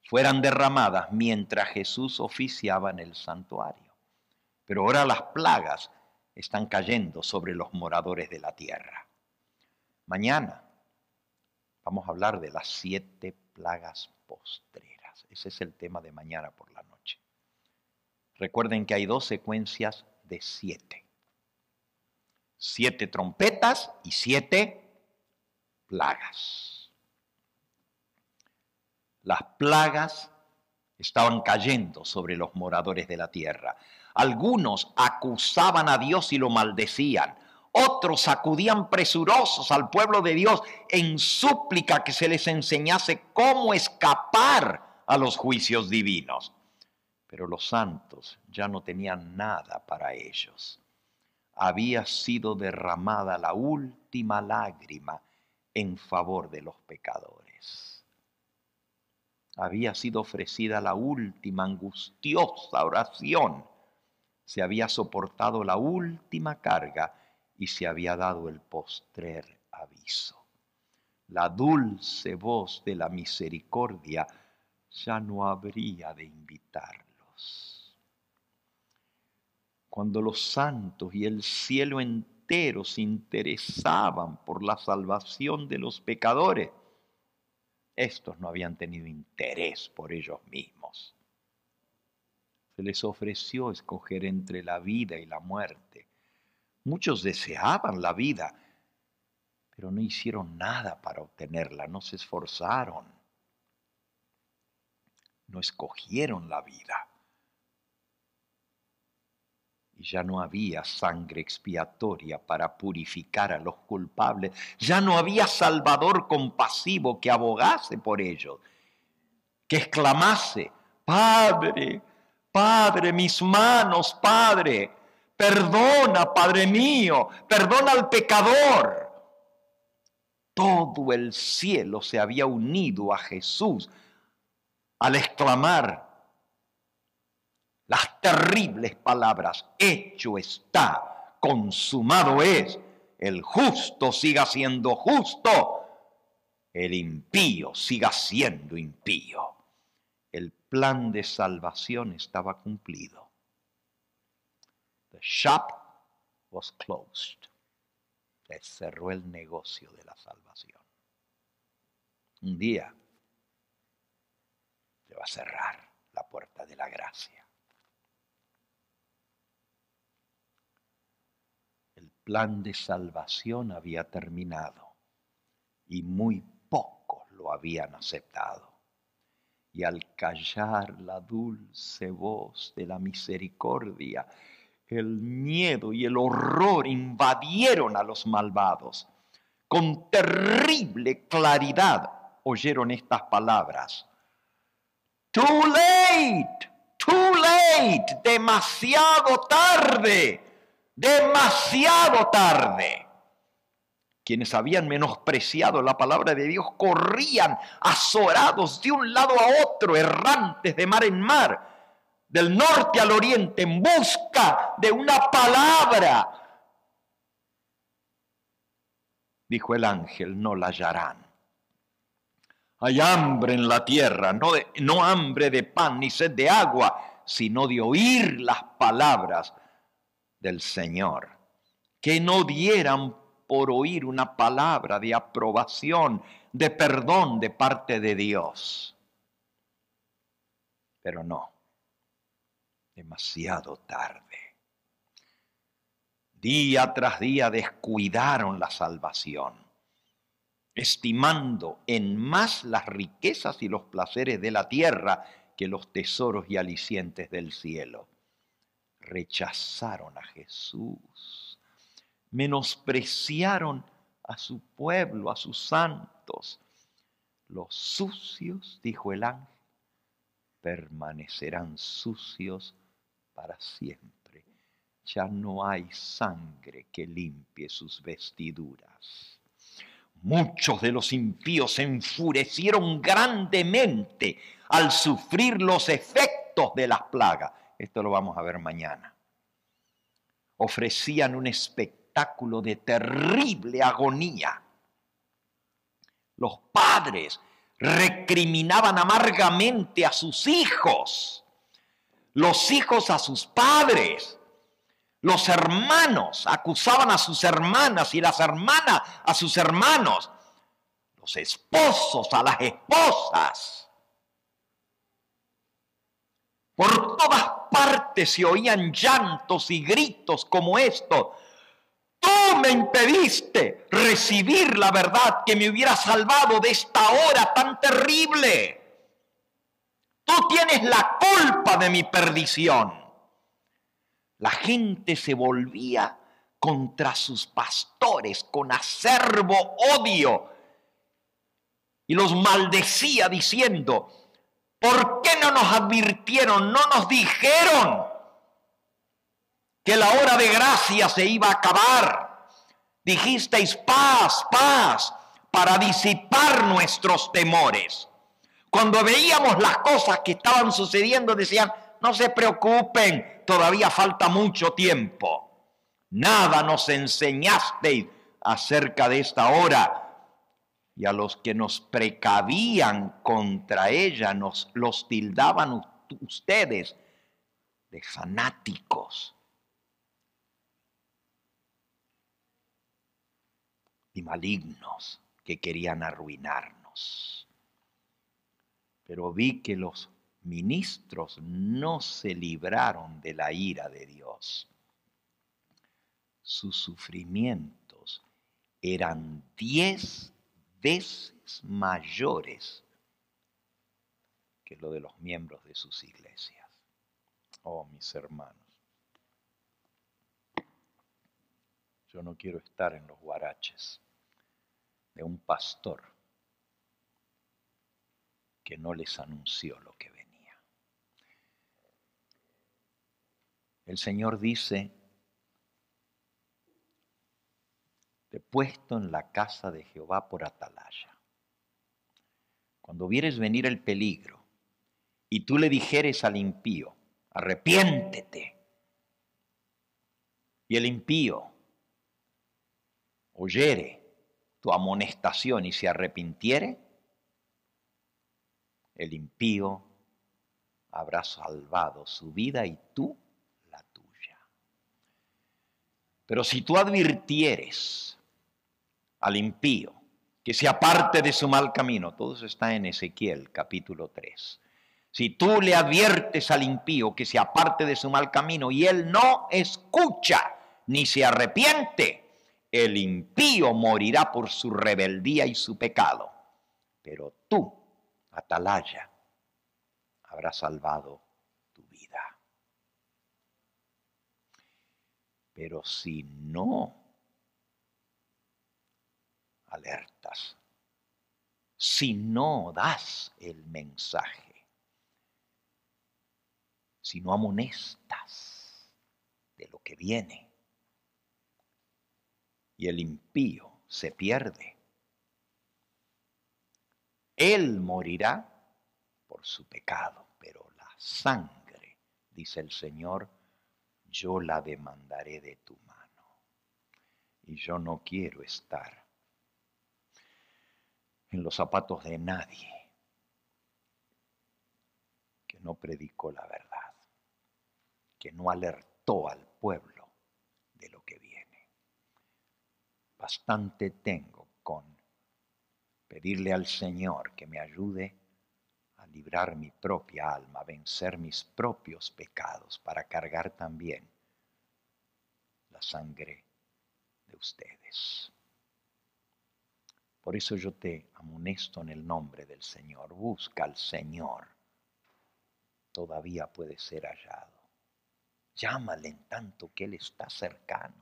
fueran derramadas mientras Jesús oficiaba en el santuario. Pero ahora las plagas están cayendo sobre los moradores de la tierra. Mañana vamos a hablar de las 7 plagas postreras. Ese es el tema de mañana por la noche. Recuerden que hay 2 secuencias de 7. 7 trompetas y 7 plagas. Las plagas estaban cayendo sobre los moradores de la tierra. Algunos acusaban a Dios y lo maldecían. Otros acudían presurosos al pueblo de Dios en súplica que se les enseñase cómo escapar a los juicios divinos. Pero los santos ya no tenían nada para ellos. Había sido derramada la última lágrima en favor de los pecadores. Había sido ofrecida la última angustiosa oración. Se había soportado la última carga y se había dado el postrer aviso. la dulce voz de la misericordia, ya no habría de invitarlos. Cuando los santos y el cielo entero se interesaban por la salvación de los pecadores, estos no habían tenido interés por ellos mismos. Se les ofreció escoger entre la vida y la muerte. Muchos deseaban la vida, pero no hicieron nada para obtenerla, no se esforzaron, no escogieron la vida. Y ya no había sangre expiatoria para purificar a los culpables, ya no había Salvador compasivo que abogase por ellos, que exclamase: Padre, Padre, mis manos, Padre, perdona, Padre mío, perdona al pecador. Todo el cielo se había unido a Jesús al exclamar las terribles palabras: hecho está, consumado es. El justo siga siendo justo, el impío siga siendo impío. El plan de salvación estaba cumplido. The shop was closed. Se cerró el negocio de la salvación. Un día se va a cerrar la puerta de la gracia. El plan de salvación había terminado y muy pocos lo habían aceptado. Y al callar la dulce voz de la misericordia, el miedo y el horror invadieron a los malvados. Con terrible claridad oyeron estas palabras: Too late, demasiado tarde, demasiado tarde. Quienes habían menospreciado la palabra de Dios corrían azorados de un lado a otro, errantes de mar en mar, del norte al oriente, en busca de una palabra. Dijo el ángel: no la hallarán. Hay hambre en la tierra, no hambre de pan ni sed de agua, sino de oír las palabras del Señor. Que no dieran por oír una palabra de aprobación, de perdón de parte de Dios. Pero no. Demasiado tarde. Día tras día descuidaron la salvación, estimando en más las riquezas y los placeres de la tierra que los tesoros y alicientes del cielo. Rechazaron a Jesús, menospreciaron a su pueblo, a sus santos. Los sucios, dijo el ángel, permanecerán sucios para siempre. Ya no hay sangre que limpie sus vestiduras. Muchos de los impíos se enfurecieron grandemente al sufrir los efectos de las plagas. Esto lo vamos a ver mañana. Ofrecían un espectáculo de terrible agonía. Los padres recriminaban amargamente a sus hijos, los hijos a sus padres, los hermanos acusaban a sus hermanas y las hermanas a sus hermanos, los esposos a las esposas. Por todas partes se oían llantos y gritos como estos: tú me impediste recibir la verdad que me hubiera salvado de esta hora tan terrible. Tú tienes la culpa de mi perdición. La gente se volvía contra sus pastores con acerbo odio y los maldecía diciendo: ¿por qué no nos advirtieron, no nos dijeron que la hora de gracia se iba a acabar? Dijisteis paz, paz, para disipar nuestros temores. Cuando veíamos las cosas que estaban sucediendo, decían: no se preocupen, todavía falta mucho tiempo. Nada nos enseñasteis acerca de esta hora. y a los que nos precavían contra ella los tildaban ustedes de fanáticos y malignos que querían arruinarnos. Pero vi que los ministros no se libraron de la ira de Dios. Sus sufrimientos eran 10 veces mayores que lo de los miembros de sus iglesias. Oh, mis hermanos, yo no quiero estar en los guaraches de un pastor que no les anunció lo que venía. El Señor dice: te he puesto en la casa de Jehová por atalaya. Cuando vieres venir el peligro y tú le dijeres al impío: arrepiéntete, y el impío oyere tu amonestación y se arrepintiere, el impío habrá salvado su vida y tú la tuya. Pero si tú advirtieres al impío que se aparte de su mal camino, todo eso está en Ezequiel capítulo 3. Si tú le adviertes al impío que se aparte de su mal camino y él no escucha ni se arrepiente, el impío morirá por su rebeldía y su pecado. Pero tú, atalaya, habrás salvado tu vida. Pero si no alertas, si no das el mensaje, si no amonestas de lo que viene, y el impío se pierde, él morirá por su pecado, pero la sangre, dice el Señor, yo la demandaré de tu mano. Y yo no quiero estar en los zapatos de nadie que no predicó la verdad, que no alertó al pueblo de lo que viene. Bastante tengo con pedirle al Señor que me ayude a librar mi propia alma, a vencer mis propios pecados, para cargar también la sangre de ustedes. Por eso yo te amonesto en el nombre del Señor. Busca al Señor. Todavía puede ser hallado. Llámale en tanto que Él está cercano.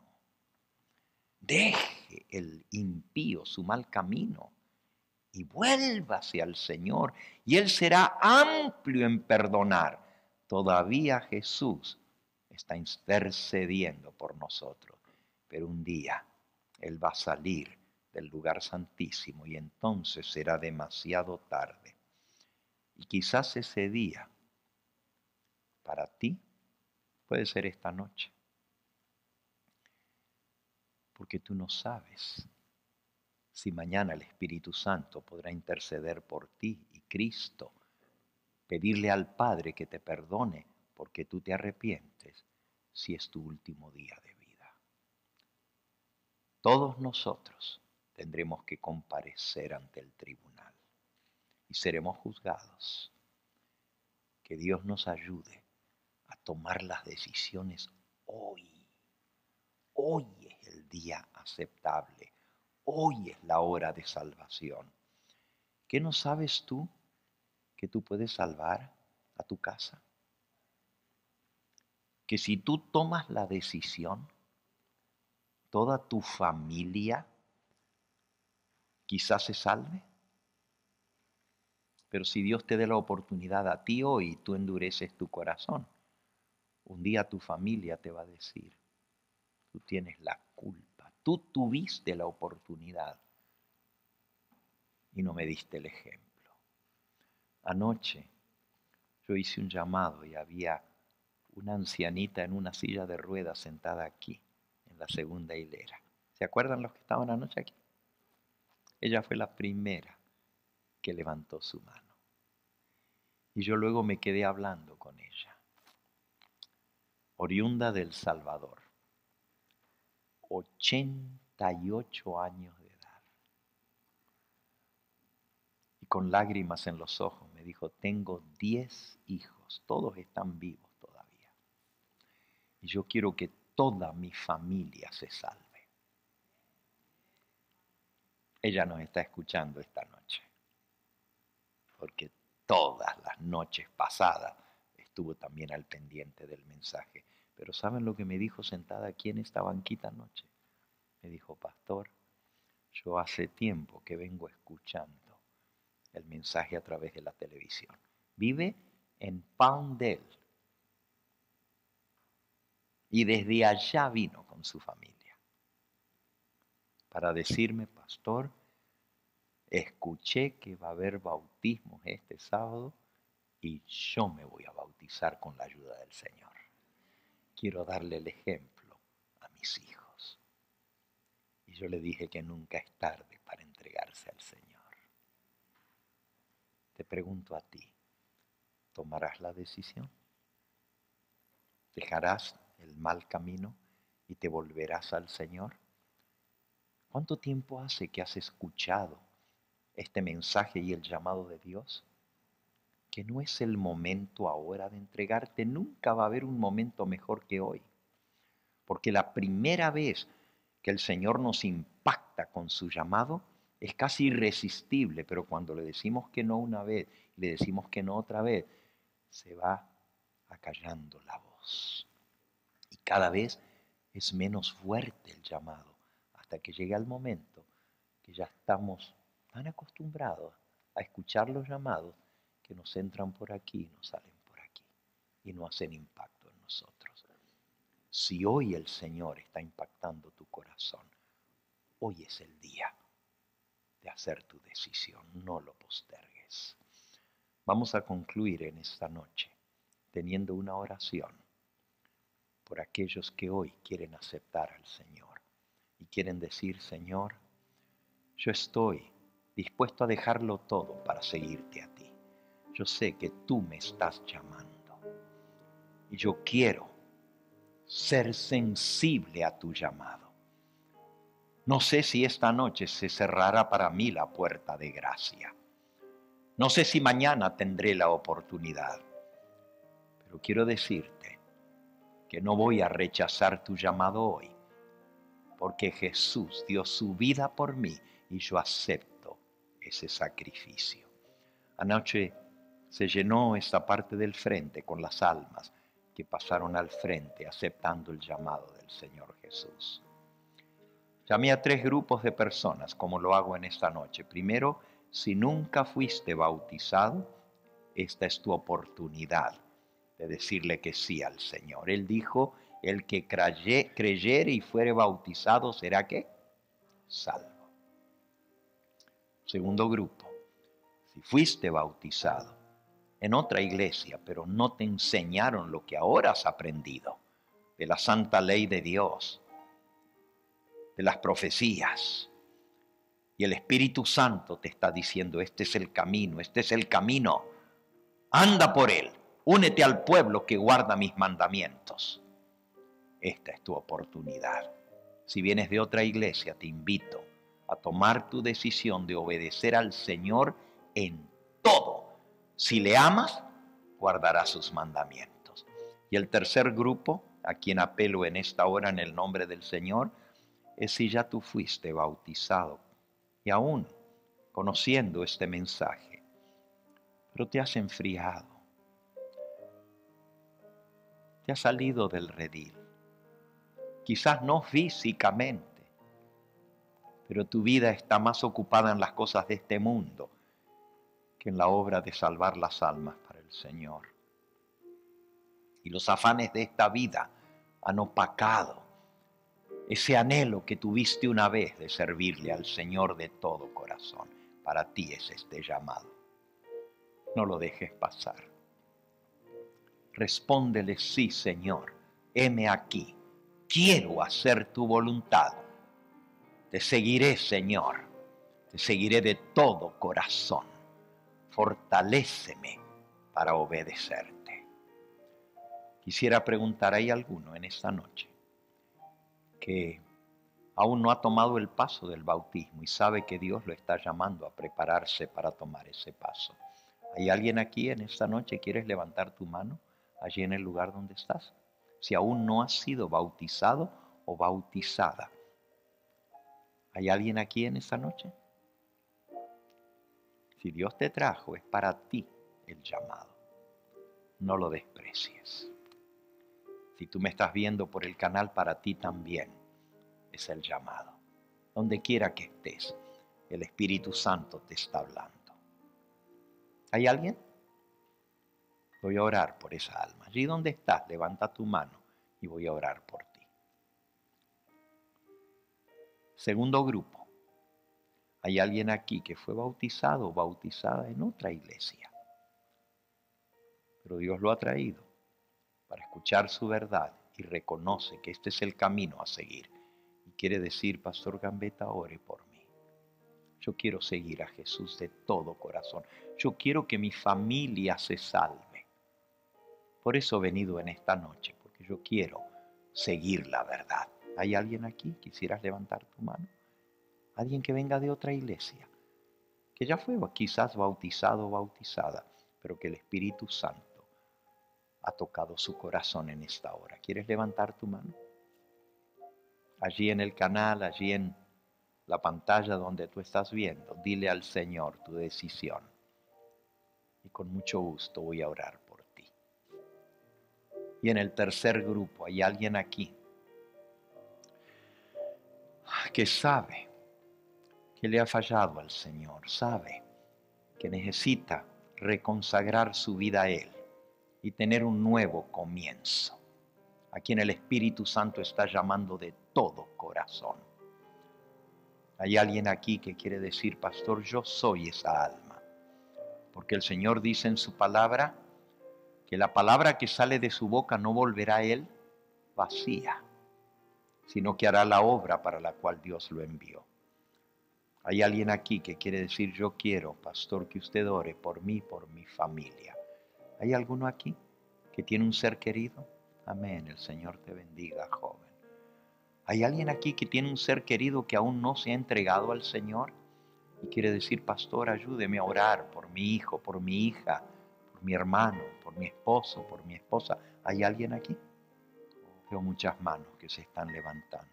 Deje el impío su mal camino y vuélvase al Señor, y Él será amplio en perdonar. Todavía Jesús está intercediendo por nosotros, pero un día Él va a salir del lugar santísimo y entonces será demasiado tarde. Y quizás ese día para ti puede ser esta noche, porque tú no sabes si mañana el Espíritu Santo podrá interceder por ti y Cristo, pedirle al Padre que te perdone porque tú te arrepientes, si es tu último día de vida. Todos nosotros tendremos que comparecer ante el tribunal y seremos juzgados. Que Dios nos ayude a tomar las decisiones hoy. Hoy es el día aceptable. Hoy es la hora de salvación. ¿Qué no sabes tú que tú puedes salvar a tu casa? Que si tú tomas la decisión, toda tu familia quizás se salve. Pero si Dios te dé la oportunidad a ti hoy, tú endureces tu corazón, un día tu familia te va a decir: tú tienes la culpa, tú tuviste la oportunidad y no me diste el ejemplo. Anoche yo hice un llamado y había una ancianita en una silla de ruedas sentada aquí, en la segunda hilera. ¿Se acuerdan los que estaban anoche aquí? Ella fue la primera que levantó su mano. Y yo luego me quedé hablando con ella. Oriunda del Salvador, 88 años de edad. Y con lágrimas en los ojos me dijo, tengo 10 hijos, todos están vivos todavía. Y yo quiero que toda mi familia se salve. Ella nos está escuchando esta noche, porque todas las noches pasadas estuvo también al pendiente del mensaje. Pero ¿saben lo que me dijo sentada aquí en esta banquita anoche? Me dijo, pastor, yo hace tiempo que vengo escuchando el mensaje a través de la televisión. Vive en Palmdale. Y desde allá vino con su familia para decirme, pastor, escuché que va a haber bautismos este sábado y yo me voy a bautizar con la ayuda del Señor. Quiero darle el ejemplo a mis hijos. Y yo le dije que nunca es tarde para entregarse al Señor. Te pregunto a ti, ¿tomarás la decisión? ¿Dejarás el mal camino y te volverás al Señor? ¿Cuánto tiempo hace que has escuchado este mensaje y el llamado de Dios? Que no es el momento ahora de entregarte, nunca va a haber un momento mejor que hoy. Porque la primera vez que el Señor nos impacta con su llamado es casi irresistible, pero cuando le decimos que no una vez y le decimos que no otra vez, se va acallando la voz. Y cada vez es menos fuerte el llamado, hasta que llega el momento que ya estamos tan acostumbrados a escuchar los llamados que nos entran por aquí y nos salen por aquí y no hacen impacto en nosotros. Si hoy el Señor está impactando tu corazón, hoy es el día de hacer tu decisión, no lo postergues. Vamos a concluir en esta noche teniendo una oración por aquellos que hoy quieren aceptar al Señor y quieren decir, Señor, yo estoy dispuesto a dejarlo todo para seguirte a ti. Yo sé que tú me estás llamando y yo quiero ser sensible a tu llamado. No sé si esta noche se cerrará para mí la puerta de gracia. No sé si mañana tendré la oportunidad, pero quiero decirte que no voy a rechazar tu llamado hoy, porque Jesús dio su vida por mí y yo acepto ese sacrificio. Anoche se llenó esta parte del frente con las almas que pasaron al frente aceptando el llamado del Señor Jesús. Llamé a 3 grupos de personas, como lo hago en esta noche. Primero, si nunca fuiste bautizado, esta es tu oportunidad de decirle que sí al Señor. Él dijo, el que creyere y fuere bautizado será ¿qué? Salvo. Segundo grupo, si fuiste bautizado en otra iglesia, pero no te enseñaron lo que ahora has aprendido de la santa ley de Dios, de las profecías, y el Espíritu Santo te está diciendo, este es el camino, anda por él, únete al pueblo que guarda mis mandamientos. Esta es tu oportunidad. Si vienes de otra iglesia, te invito a tomar tu decisión de obedecer al Señor en todo. Si le amas, guardarás sus mandamientos. Y el tercer grupo, a quien apelo en esta hora en el nombre del Señor, es si ya tú fuiste bautizado y aún conociendo este mensaje, pero te has enfriado, te has salido del redil, quizás no físicamente, pero tu vida está más ocupada en las cosas de este mundo que en la obra de salvar las almas para el Señor. Y los afanes de esta vida han opacado ese anhelo que tuviste una vez de servirle al Señor de todo corazón. Para ti es este llamado. No lo dejes pasar. Respóndele, sí, Señor, heme aquí. Quiero hacer tu voluntad. Te seguiré, Señor. Te seguiré de todo corazón. Fortaléceme para obedecerte. Quisiera preguntar, ¿hay alguno en esta noche que aún no ha tomado el paso del bautismo y sabe que Dios lo está llamando a prepararse para tomar ese paso? ¿Hay alguien aquí en esta noche? ¿Quieres levantar tu mano allí en el lugar donde estás? Si aún no has sido bautizado o bautizada. ¿Hay alguien aquí en esta noche? Si Dios te trajo, es para ti el llamado. No lo desprecies. Si tú me estás viendo por el canal, para ti también es el llamado. Donde quiera que estés, el Espíritu Santo te está hablando. ¿Hay alguien? Voy a orar por esa alma. Allí donde estás, levanta tu mano y voy a orar por ti. Segundo grupo. Hay alguien aquí que fue bautizado o bautizada en otra iglesia, pero Dios lo ha traído para escuchar su verdad y reconoce que este es el camino a seguir. Y quiere decir, Pastor Gambetta, ore por mí. Yo quiero seguir a Jesús de todo corazón. Yo quiero que mi familia se salve. Por eso he venido en esta noche, porque yo quiero seguir la verdad. ¿Hay alguien aquí? ¿Quisieras levantar tu mano? Alguien que venga de otra iglesia, que ya fue quizás bautizado o bautizada, pero que el Espíritu Santo ha tocado su corazón en esta hora. ¿Quieres levantar tu mano? Allí en el canal, allí en la pantalla donde tú estás viendo, dile al Señor tu decisión. Y con mucho gusto voy a orar por ti. Y en el tercer grupo hay alguien aquí que sabe que le ha fallado al Señor, sabe que necesita reconsagrar su vida a Él y tener un nuevo comienzo, a quien el Espíritu Santo está llamando de todo corazón. Hay alguien aquí que quiere decir, Pastor, yo soy esa alma, porque el Señor dice en su palabra que la palabra que sale de su boca no volverá a Él vacía, sino que hará la obra para la cual Dios lo envió. Hay alguien aquí que quiere decir, yo quiero, pastor, que usted ore por mí, por mi familia. ¿Hay alguno aquí que tiene un ser querido? Amén, el Señor te bendiga, joven. ¿Hay alguien aquí que tiene un ser querido que aún no se ha entregado al Señor? Y quiere decir, pastor, ayúdeme a orar por mi hijo, por mi hija, por mi hermano, por mi esposo, por mi esposa. ¿Hay alguien aquí? Veo muchas manos que se están levantando.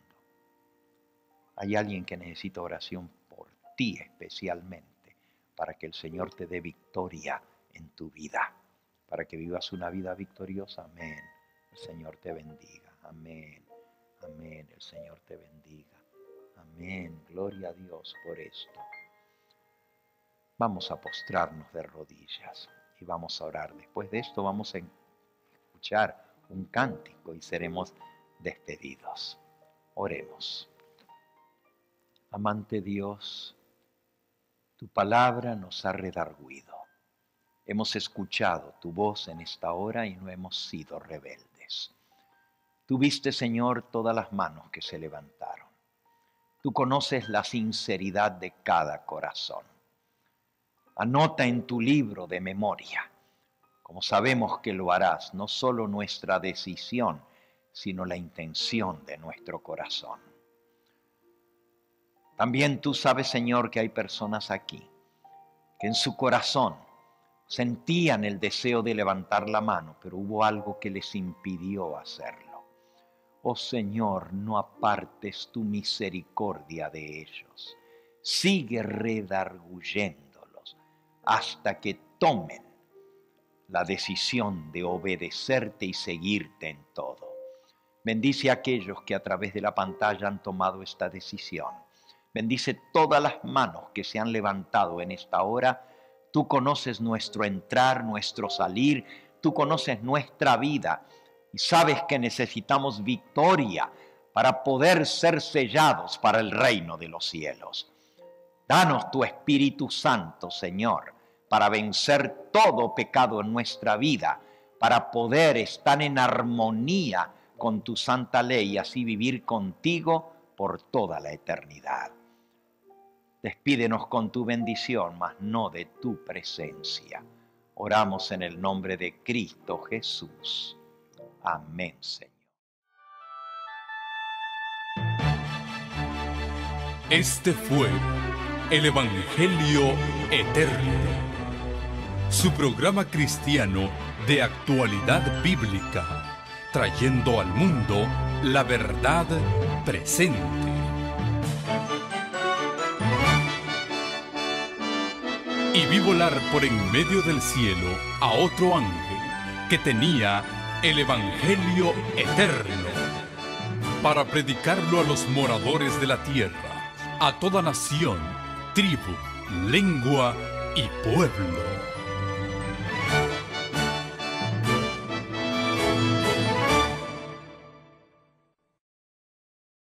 Hay alguien que necesita oración por ti especialmente, para que el Señor te dé victoria en tu vida, para que vivas una vida victoriosa. Amén. El Señor te bendiga. Amén. Amén. El Señor te bendiga. Amén. Gloria a Dios por esto. Vamos a postrarnos de rodillas y vamos a orar. Después de esto vamos a escuchar un cántico y seremos despedidos. Oremos. Amante Dios, tu palabra nos ha redarguido. Hemos escuchado tu voz en esta hora y no hemos sido rebeldes. Tú viste, Señor, todas las manos que se levantaron. Tú conoces la sinceridad de cada corazón. Anota en tu libro de memoria, como sabemos que lo harás, no solo nuestra decisión, sino la intención de nuestro corazón. También tú sabes, Señor, que hay personas aquí que en su corazón sentían el deseo de levantar la mano, pero hubo algo que les impidió hacerlo. Oh Señor, no apartes tu misericordia de ellos. Sigue redarguyéndolos hasta que tomen la decisión de obedecerte y seguirte en todo. Bendice a aquellos que a través de la pantalla han tomado esta decisión. Bendice todas las manos que se han levantado en esta hora. Tú conoces nuestro entrar, nuestro salir. Tú conoces nuestra vida y sabes que necesitamos victoria para poder ser sellados para el reino de los cielos. Danos tu Espíritu Santo, Señor, para vencer todo pecado en nuestra vida, para poder estar en armonía con tu santa ley y así vivir contigo por toda la eternidad. Despídenos con tu bendición, mas no de tu presencia. Oramos en el nombre de Cristo Jesús. Amén, Señor. Este fue el Evangelio Eterno, su programa cristiano de actualidad bíblica, trayendo al mundo la verdad presente. Y vi volar por en medio del cielo a otro ángel que tenía el Evangelio Eterno, para predicarlo a los moradores de la tierra, a toda nación, tribu, lengua y pueblo.